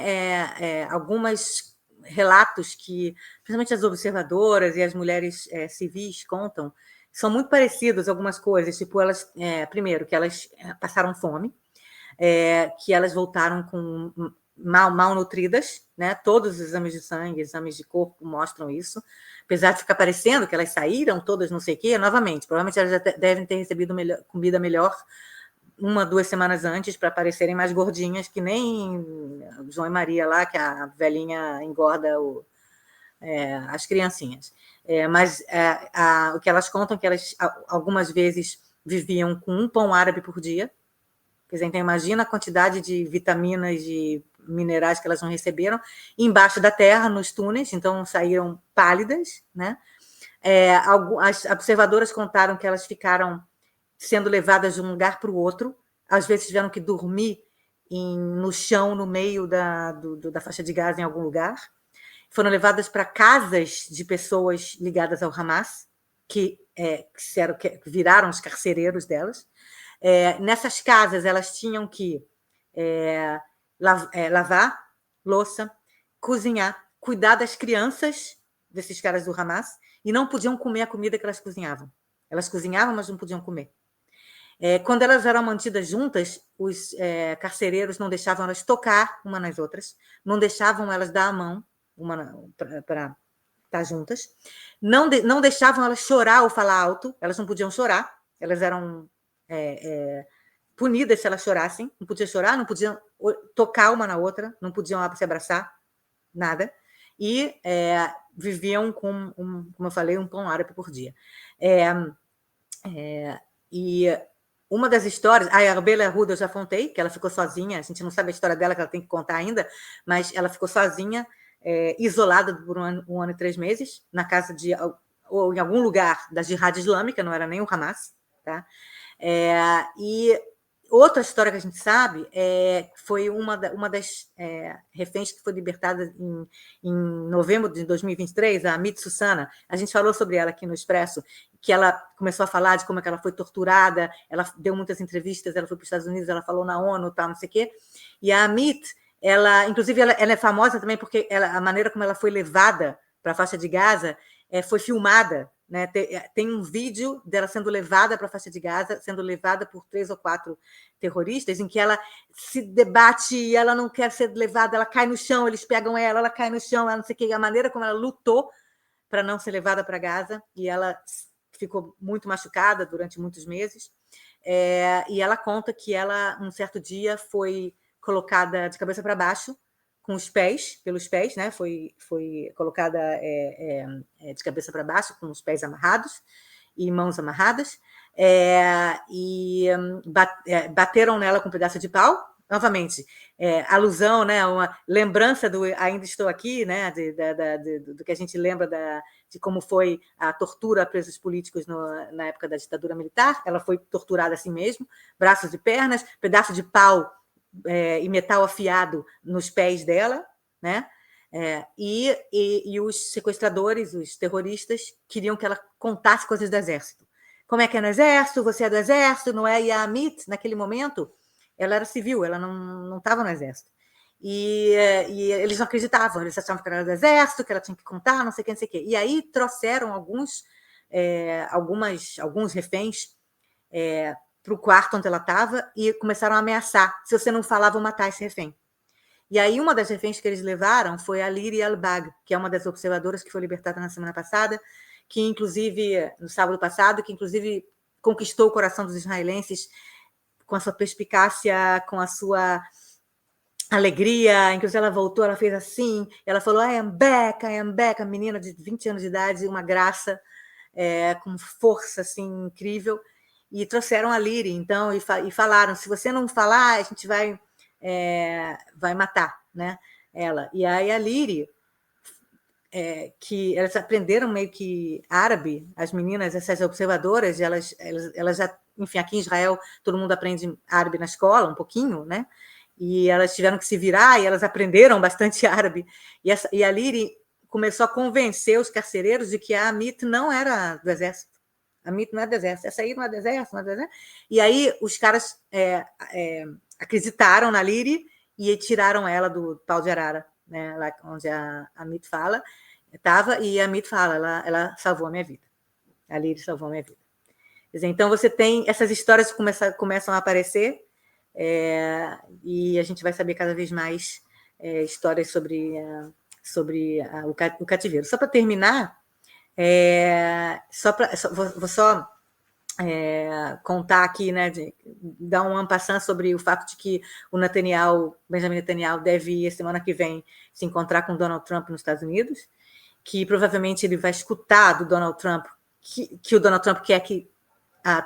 alguns relatos que, principalmente as observadoras e as mulheres civis contam, são muito parecidos algumas coisas, tipo, elas, primeiro, que elas passaram fome, que elas voltaram com mal nutridas, né? Todos os exames de sangue, exames de corpo mostram isso, apesar de ficar parecendo que elas saíram todas não sei o quê, novamente, provavelmente elas já devem ter recebido comida melhor 1, 2 semanas antes para parecerem mais gordinhas, que nem João e Maria lá, que a velhinha engorda as criancinhas. Mas o que elas contam é que elas algumas vezes viviam com 1 pão árabe por dia. Quer dizer, então imagina a quantidade de vitaminas e minerais que elas não receberam embaixo da terra, nos túneis, então saíram pálidas, né? As observadoras contaram que elas ficaram sendo levadas de um lugar para o outro, às vezes tiveram que dormir no chão, no meio da faixa de Gaza, em algum lugar. Foram levadas para casas de pessoas ligadas ao Hamas, que viraram os carcereiros delas. Nessas casas, elas tinham que lavar louça, cozinhar, cuidar das crianças desses caras do Hamas, e não podiam comer a comida que elas cozinhavam. Elas cozinhavam, mas não podiam comer. Quando elas eram mantidas juntas, os carcereiros não deixavam elas tocar uma nas outras, não deixavam elas dar a mão para estar juntas, não deixavam elas chorar ou falar alto, elas não podiam chorar, elas eram punidas se elas chorassem, não podiam chorar, não podiam tocar uma na outra, não podiam se abraçar, nada, e viviam com, como eu falei, 1 pão árabe por dia. E uma das histórias, a Arbela Ruda eu já contei, que ela ficou sozinha, a gente não sabe a história dela, que ela tem que contar ainda, mas ela ficou sozinha, isolada por 1 ano e 3 meses, na casa ou em algum lugar da Jihad Islâmica, não era nem o Hamas, tá? E outra história que a gente sabe foi uma das reféns que foi libertada em novembro de 2023, a Amit Susana. A gente falou sobre ela aqui no Expresso, que ela começou a falar de como é que ela foi torturada, ela deu muitas entrevistas, ela foi para os Estados Unidos, ela falou na ONU, tal, não sei o quê. E a Amit, inclusive, ela é famosa também porque a maneira como ela foi levada para a faixa de Gaza foi filmada, né? Tem um vídeo dela sendo levada para a faixa de Gaza, sendo levada por 3 ou 4 terroristas, em que ela se debate e ela não quer ser levada, ela cai no chão, eles pegam ela cai no chão, ela não sei o que, a maneira como ela lutou para não ser levada para Gaza, e ela ficou muito machucada durante muitos meses, e ela conta que ela, um certo dia, foi colocada de cabeça para baixo com os pés, pelos pés, né? Foi colocada de cabeça para baixo, com os pés amarrados e mãos amarradas, e bateram nela com um pedaço de pau. Novamente, alusão, né, uma lembrança do Ainda Estou Aqui, né, do que a gente lembra de como foi a tortura a presos políticos na época da ditadura militar. Ela foi torturada assim mesmo, braços e pernas, pedaço de pau e metal afiado nos pés dela, né? E os sequestradores, os terroristas, queriam que ela contasse coisas do exército. Como é que é no exército? Você é do exército, não é? E a Amit, naquele momento, ela era civil, ela não estava no exército. E eles não acreditavam, eles achavam que ela era do exército, que ela tinha que contar, não sei o que, não sei o que. E aí trouxeram alguns reféns para o quarto onde ela estava e começaram a ameaçar. Se você não falar, vou matar esse refém. E aí uma das reféns que eles levaram foi a Liri Albag, que é uma das observadoras que foi libertada na semana passada, que inclusive, no sábado passado, que inclusive conquistou o coração dos israelenses com a sua perspicácia, com a sua alegria. Inclusive ela voltou, ela fez assim, ela falou, I am back, a menina de 20 anos de idade, uma graça, com força assim, incrível, e trouxeram a Liri, então, e falaram, se você não falar, a gente vai matar, né, ela. E aí a Liri, que elas aprenderam meio que árabe, as meninas, essas observadoras, elas já, enfim, aqui em Israel todo mundo aprende árabe na escola, um pouquinho, né? E elas tiveram que se virar e elas aprenderam bastante árabe. E a Liri começou a convencer os carcereiros de que a Amit não era do exército. A Amit não é do exército. Essa aí não é do exército, não é do exército. E aí os caras acreditaram na Liri e tiraram ela do pau de arara, né? Lá onde a Amit fala, estava, e a Amit fala, ela salvou a minha vida. A Liri salvou a minha vida. Quer dizer, então você tem essas histórias que começam a aparecer, e a gente vai saber cada vez mais histórias sobre o cativeiro. Só para terminar, vou só contar aqui, né, dar um en passant sobre o fato de que o Benjamin Netanyahu deve ir semana que vem se encontrar com Donald Trump nos Estados Unidos, que provavelmente ele vai escutar do Donald Trump que o Donald Trump quer que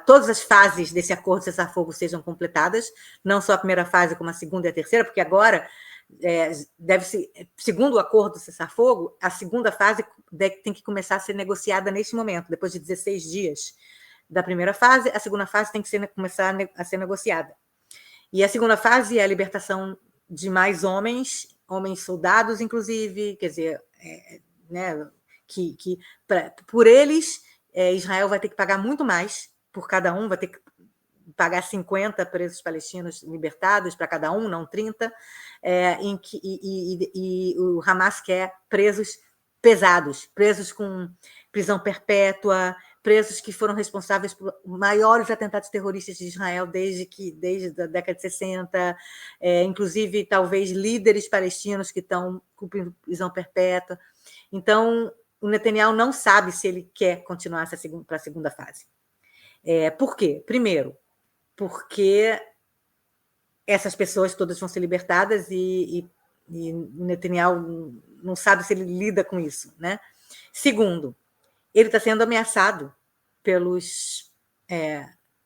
todas as fases desse acordo de cessar-fogo sejam completadas, não só a primeira fase, como a segunda e a terceira, porque agora deve-se, segundo o acordo de cessar-fogo, a segunda fase tem que começar a ser negociada neste momento, depois de 16 dias da primeira fase, a segunda fase tem que começar a ser negociada. E a segunda fase é a libertação de mais homens soldados, inclusive, quer dizer, né, por eles, Israel vai ter que pagar muito mais por cada um, vai ter que pagar 50 presos palestinos libertados para cada um, não 30, e o Hamas quer presos pesados, presos com prisão perpétua, presos que foram responsáveis por maiores atentados terroristas de Israel desde a década de 60, inclusive talvez líderes palestinos que estão cumprindo prisão perpétua. Então, o Netanyahu não sabe se ele quer continuar para a segunda fase. Por quê? Primeiro, porque essas pessoas todas vão ser libertadas e o Netanyahu não sabe se ele lida com isso, né? Segundo, ele está sendo ameaçado pelos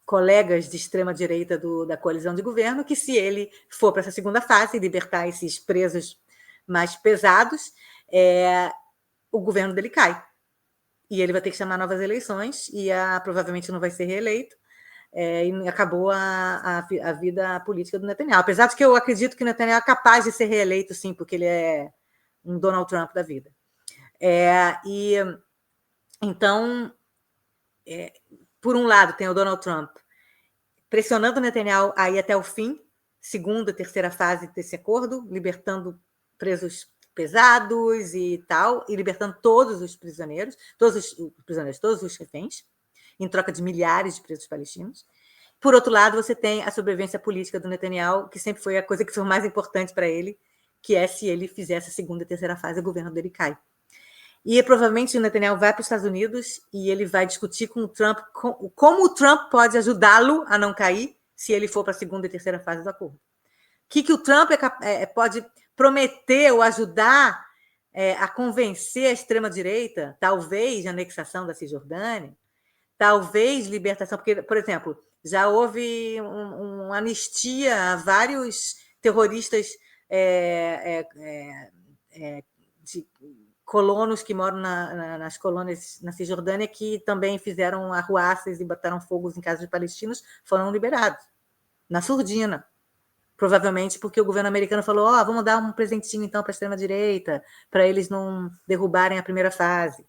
colegas de extrema-direita da coalizão de governo, que se ele for para essa segunda fase e libertar esses presos mais pesados, o governo dele cai. E ele vai ter que chamar novas eleições e provavelmente não vai ser reeleito. E acabou a vida política do Netanyahu. Apesar de que eu acredito que o Netanyahu é capaz de ser reeleito, sim, porque ele é um Donald Trump da vida. Então, por um lado, tem o Donald Trump pressionando o Netanyahu a ir até o fim, segunda e terceira fase desse acordo, libertando presos pesados e tal, e libertando todos os reféns, em troca de milhares de presos palestinos. Por outro lado, você tem a sobrevivência política do Netanyahu, que sempre foi a coisa que foi mais importante para ele, que é se ele fizesse a segunda e terceira fase, o governo dele cai. E provavelmente o Netanyahu vai para os Estados Unidos e ele vai discutir com o Trump como o Trump pode ajudá-lo a não cair se ele for para a segunda e terceira fase do acordo. que o Trump pode prometer ou ajudar a convencer a extrema-direita, talvez anexação da Cisjordânia, talvez libertação, porque, por exemplo, já houve uma anistia a vários terroristas de colonos que moram nas colônias na Cisjordânia, que também fizeram arruaças e botaram fogo em casas de palestinos, foram liberados, na surdina. Provavelmente porque o governo americano falou, vamos dar um presentinho então para a extrema-direita, para eles não derrubarem a primeira fase.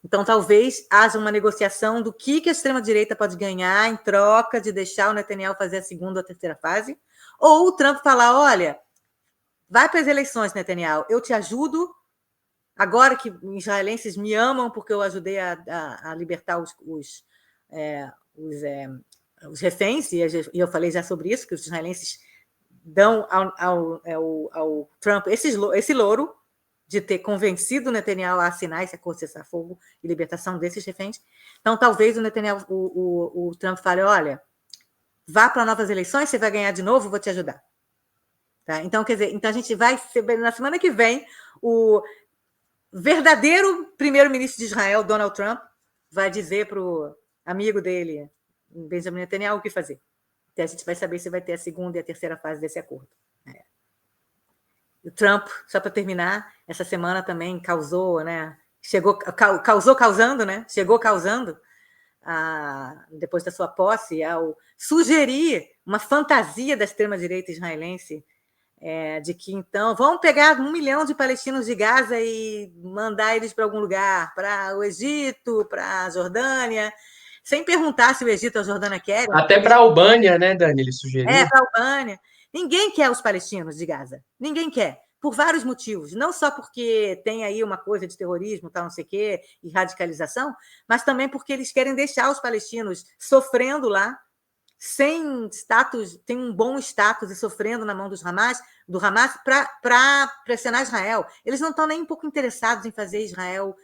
Então, talvez haja uma negociação do que a extrema-direita pode ganhar em troca de deixar o Netanyahu fazer a segunda ou a terceira fase, ou o Trump falar, olha, vai para as eleições, Netanyahu, eu te ajudo, agora que os israelenses me amam porque eu ajudei a libertar os reféns, e eu falei já sobre isso, que os israelenses dão ao Trump esse louro de ter convencido o Netanyahu a assinar esse acordo de cessar-fogo e libertação desses reféns. Então, talvez o Netanyahu, o Trump fale, olha, vá para novas eleições, você vai ganhar de novo, vou te ajudar. Tá? Então, quer dizer, a gente vai, na semana que vem, o verdadeiro primeiro-ministro de Israel, Donald Trump, vai dizer para o amigo dele, Benjamin Netanyahu, o que fazer. Então, a gente vai saber se vai ter a segunda e a terceira fase desse acordo. O Trump, só para terminar, essa semana também causou, né? Chegou causando, depois da sua posse, ao sugerir uma fantasia da extrema-direita israelense, de que, então, vamos pegar 1 milhão de palestinos de Gaza e mandar eles para algum lugar, para o Egito, para a Jordânia, sem perguntar se o Egito ou a Jordânia querem. Até para a Albânia, né, Dani? Ele sugeriu. Para a Albânia. Ninguém quer os palestinos de Gaza. Ninguém quer. Por vários motivos. Não só porque tem aí uma coisa de terrorismo, tal, não sei o quê, e radicalização, mas também porque eles querem deixar os palestinos sofrendo lá, sem status, tem um bom status e sofrendo na mão do Hamas para pressionar Israel. Eles não estão nem um pouco interessados em fazer Israel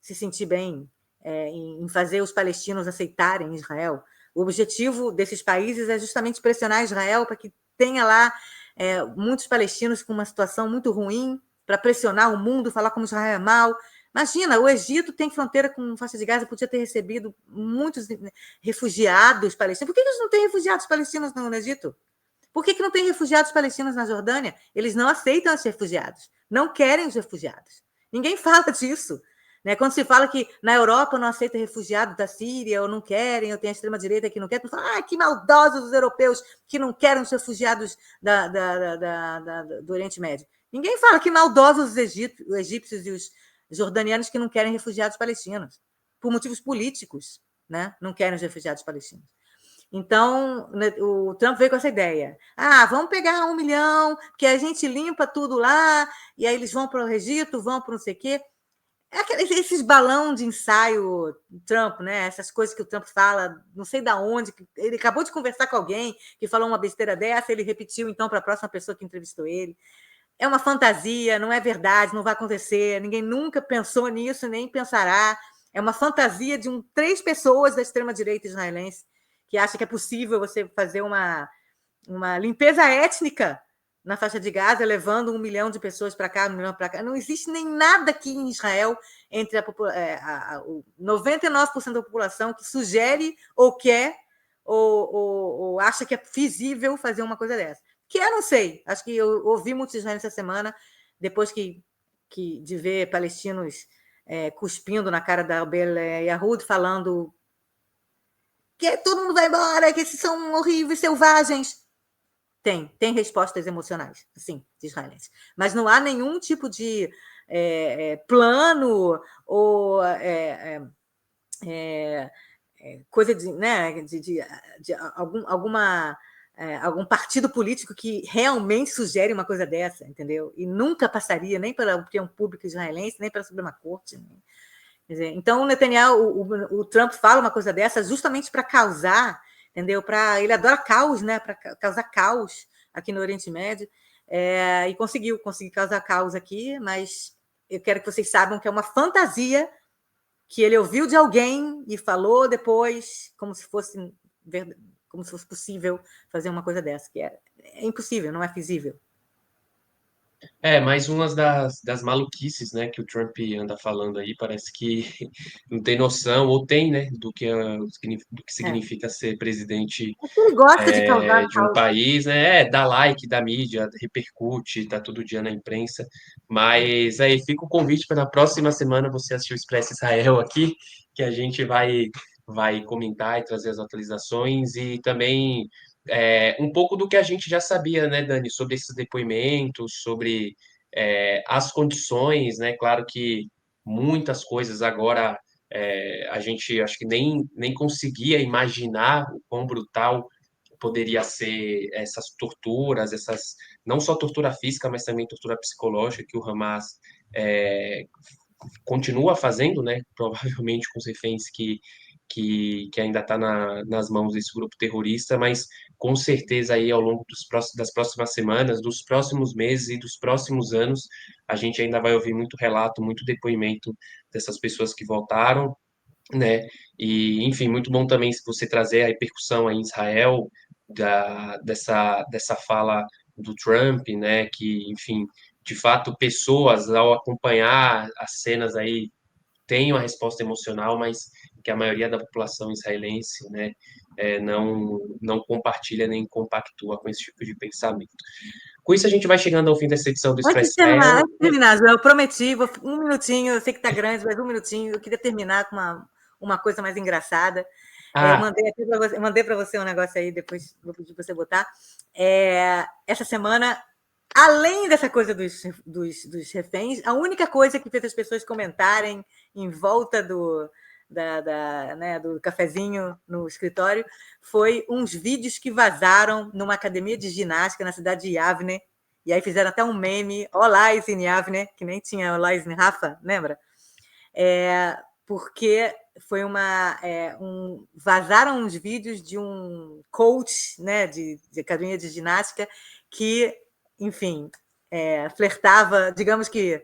se sentir bem, em fazer os palestinos aceitarem Israel. O objetivo desses países é justamente pressionar Israel para que tenha lá muitos palestinos com uma situação muito ruim, para pressionar o mundo, falar como Israel é mal. Imagina, o Egito tem fronteira com a faixa de Gaza, podia ter recebido muitos refugiados palestinos. Por que eles não têm refugiados palestinos no Egito? Por que não tem refugiados palestinos na Jordânia? Eles não aceitam os refugiados, não querem os refugiados. Ninguém fala disso. Né? Quando se fala que na Europa não aceita refugiados da Síria, ou não querem, ou tem a extrema-direita que não quer, tu fala, que maldosos os europeus que não querem os refugiados do Oriente Médio. Ninguém fala que maldosos os egípcios e os jordanianos que não querem refugiados palestinos, por motivos políticos, né? Não querem os refugiados palestinos. Então, o Trump veio com essa ideia. Vamos pegar 1 milhão, que a gente limpa tudo lá, e aí eles vão para o Egito, vão para não sei o quê. Esses balão de ensaio Trump, né? Essas coisas que o Trump fala, não sei de onde, ele acabou de conversar com alguém que falou uma besteira dessa, ele repetiu então para a próxima pessoa que entrevistou ele. É uma fantasia, não é verdade, não vai acontecer, ninguém nunca pensou nisso, nem pensará. É uma fantasia de 3 pessoas da extrema-direita israelense que acha que é possível você fazer uma limpeza étnica na faixa de Gaza, levando 1 milhão de pessoas para cá, 1 milhão para cá. Não existe nem nada aqui em Israel entre 99% da população que sugere ou quer ou acha que é feasible fazer uma coisa dessa. Que eu não sei. Acho que eu ouvi muitos israelenses essa semana, depois de ver palestinos cuspindo na cara da Abel Yahud, falando que todo mundo vai embora, que esses são horríveis, selvagens. Tem respostas emocionais, assim, de israelenses. Mas não há nenhum tipo de plano ou coisa de, né, de algum partido político que realmente sugere uma coisa dessa, entendeu? E nunca passaria nem pela opinião pública israelense, nem pela Suprema Corte. Né? Quer dizer, então, o Netanyahu, o Trump fala uma coisa dessa justamente para causar, entendeu? Ele adora caos, né? Para causar caos aqui no Oriente Médio, e conseguiu causar caos aqui, mas eu quero que vocês saibam que é uma fantasia que ele ouviu de alguém e falou depois, como se fosse como se fosse possível fazer uma coisa dessa, que é impossível, não é feasível. Mais umas das maluquices, né, que o Trump anda falando aí, parece que não tem noção, ou tem, né, do que É. significa ser presidente Ele gosta de causar de um caos. país, né? Dá like, dá mídia, repercute, tá todo dia na imprensa. Mas aí fica o convite para na próxima semana você assistir o Expresso Israel aqui, que a gente vai comentar e trazer as atualizações e também um pouco do que a gente já sabia, né, Dani, sobre esses depoimentos, sobre as condições, né? Claro que muitas coisas agora a gente acho que nem conseguia imaginar o quão brutal poderia ser essas torturas, essas não só tortura física, mas também tortura psicológica que o Hamas é, continua fazendo, né? Provavelmente com os reféns que ainda está nas mãos desse grupo terrorista, mas com certeza aí ao longo das próximas semanas, dos próximos meses e dos próximos anos, a gente ainda vai ouvir muito relato, muito depoimento dessas pessoas que voltaram, né? E, enfim, muito bom também se você trazer a repercussão aí em Israel dessa fala do Trump, né? Que, enfim, de fato, pessoas ao acompanhar as cenas aí têm uma resposta emocional, mas que a maioria da população israelense, né, não compartilha nem compactua com esse tipo de pensamento. Com isso, a gente vai chegando ao fim dessa edição do Expresso Israel. Antes de terminar, Joel, eu prometi, um minutinho, eu sei que está grande, mas um minutinho, eu queria terminar com uma coisa mais engraçada. Eu mandei para você um negócio aí, depois vou pedir para você botar. Essa semana, além dessa coisa dos reféns, a única coisa que fez as pessoas comentarem em volta do cafezinho no escritório foi uns vídeos que vazaram numa academia de ginástica na cidade de Yavne, e aí fizeram até um meme, Olá, in Yavne, que nem tinha Olá, in Rafa, lembra? Porque foi vazaram uns vídeos de um coach, né, de academia de ginástica que, enfim, flertava, digamos que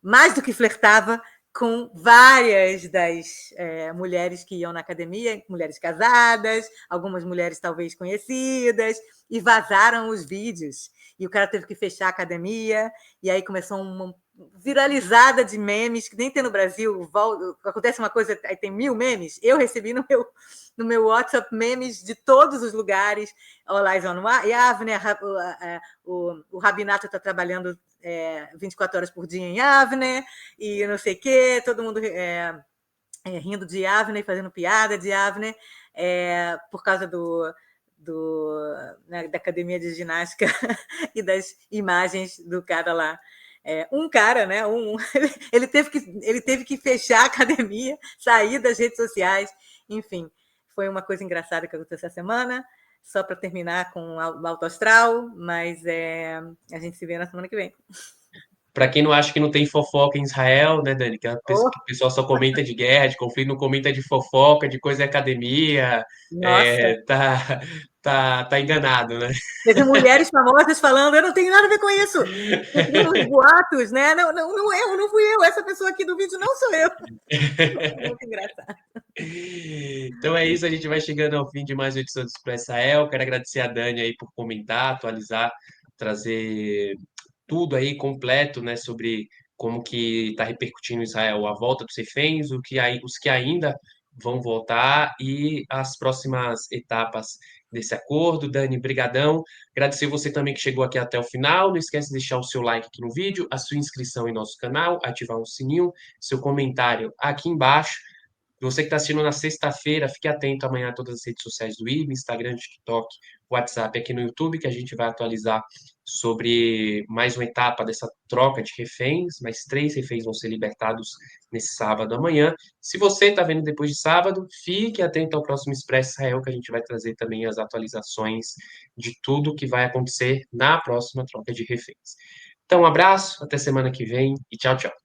mais do que flertava, com várias das mulheres que iam na academia, mulheres casadas, algumas mulheres talvez conhecidas, e vazaram os vídeos. E o cara teve que fechar a academia, e aí começou uma viralizada de memes, que nem tem no Brasil. Acontece uma coisa, aí tem 1000 memes. Eu recebi no meu WhatsApp memes de todos os lugares. Olá, Yavne, o Rabinato está trabalhando 24 horas por dia em Yavne, e não sei o quê, todo mundo rindo de Yavne, fazendo piada de Yavne, por causa da academia de ginástica e das imagens do cara lá. Um cara, né? Ele teve que fechar a academia, sair das redes sociais, enfim, foi uma coisa engraçada que aconteceu essa semana. Só para terminar com o alto astral, mas a gente se vê na semana que vem. Para quem não acha que não tem fofoca em Israel, né, Dani? Que o pessoal só comenta de guerra, de conflito, não comenta de fofoca, de coisa de academia. Nossa. Tá enganado, né? Teve mulheres famosas falando, eu não tenho nada a ver com isso. Os boatos, né? Não, não fui eu. Essa pessoa aqui do vídeo não sou eu. Muito engraçado. Então é isso, a gente vai chegando ao fim de mais uma edição do Expresso Israel. Quero agradecer a Dani aí por comentar, atualizar, trazer tudo aí completo, né, sobre como que está repercutindo em Israel a volta dos reféns, os que ainda vão voltar e as próximas etapas desse acordo. Dani, brigadão. Agradecer você também que chegou aqui até o final. Não esquece de deixar o seu like aqui no vídeo, a sua inscrição em nosso canal, ativar o sininho, seu comentário aqui embaixo. Você que está assistindo na sexta-feira, fique atento amanhã a todas as redes sociais do IB, Instagram, TikTok, WhatsApp, aqui no YouTube, que a gente vai atualizar sobre mais uma etapa dessa troca de reféns. Mais 3 reféns vão ser libertados nesse sábado amanhã. Se você está vendo depois de sábado, fique atento ao próximo Expresso Israel, que a gente vai trazer também as atualizações de tudo que vai acontecer na próxima troca de reféns. Então, um abraço, até semana que vem e tchau, tchau.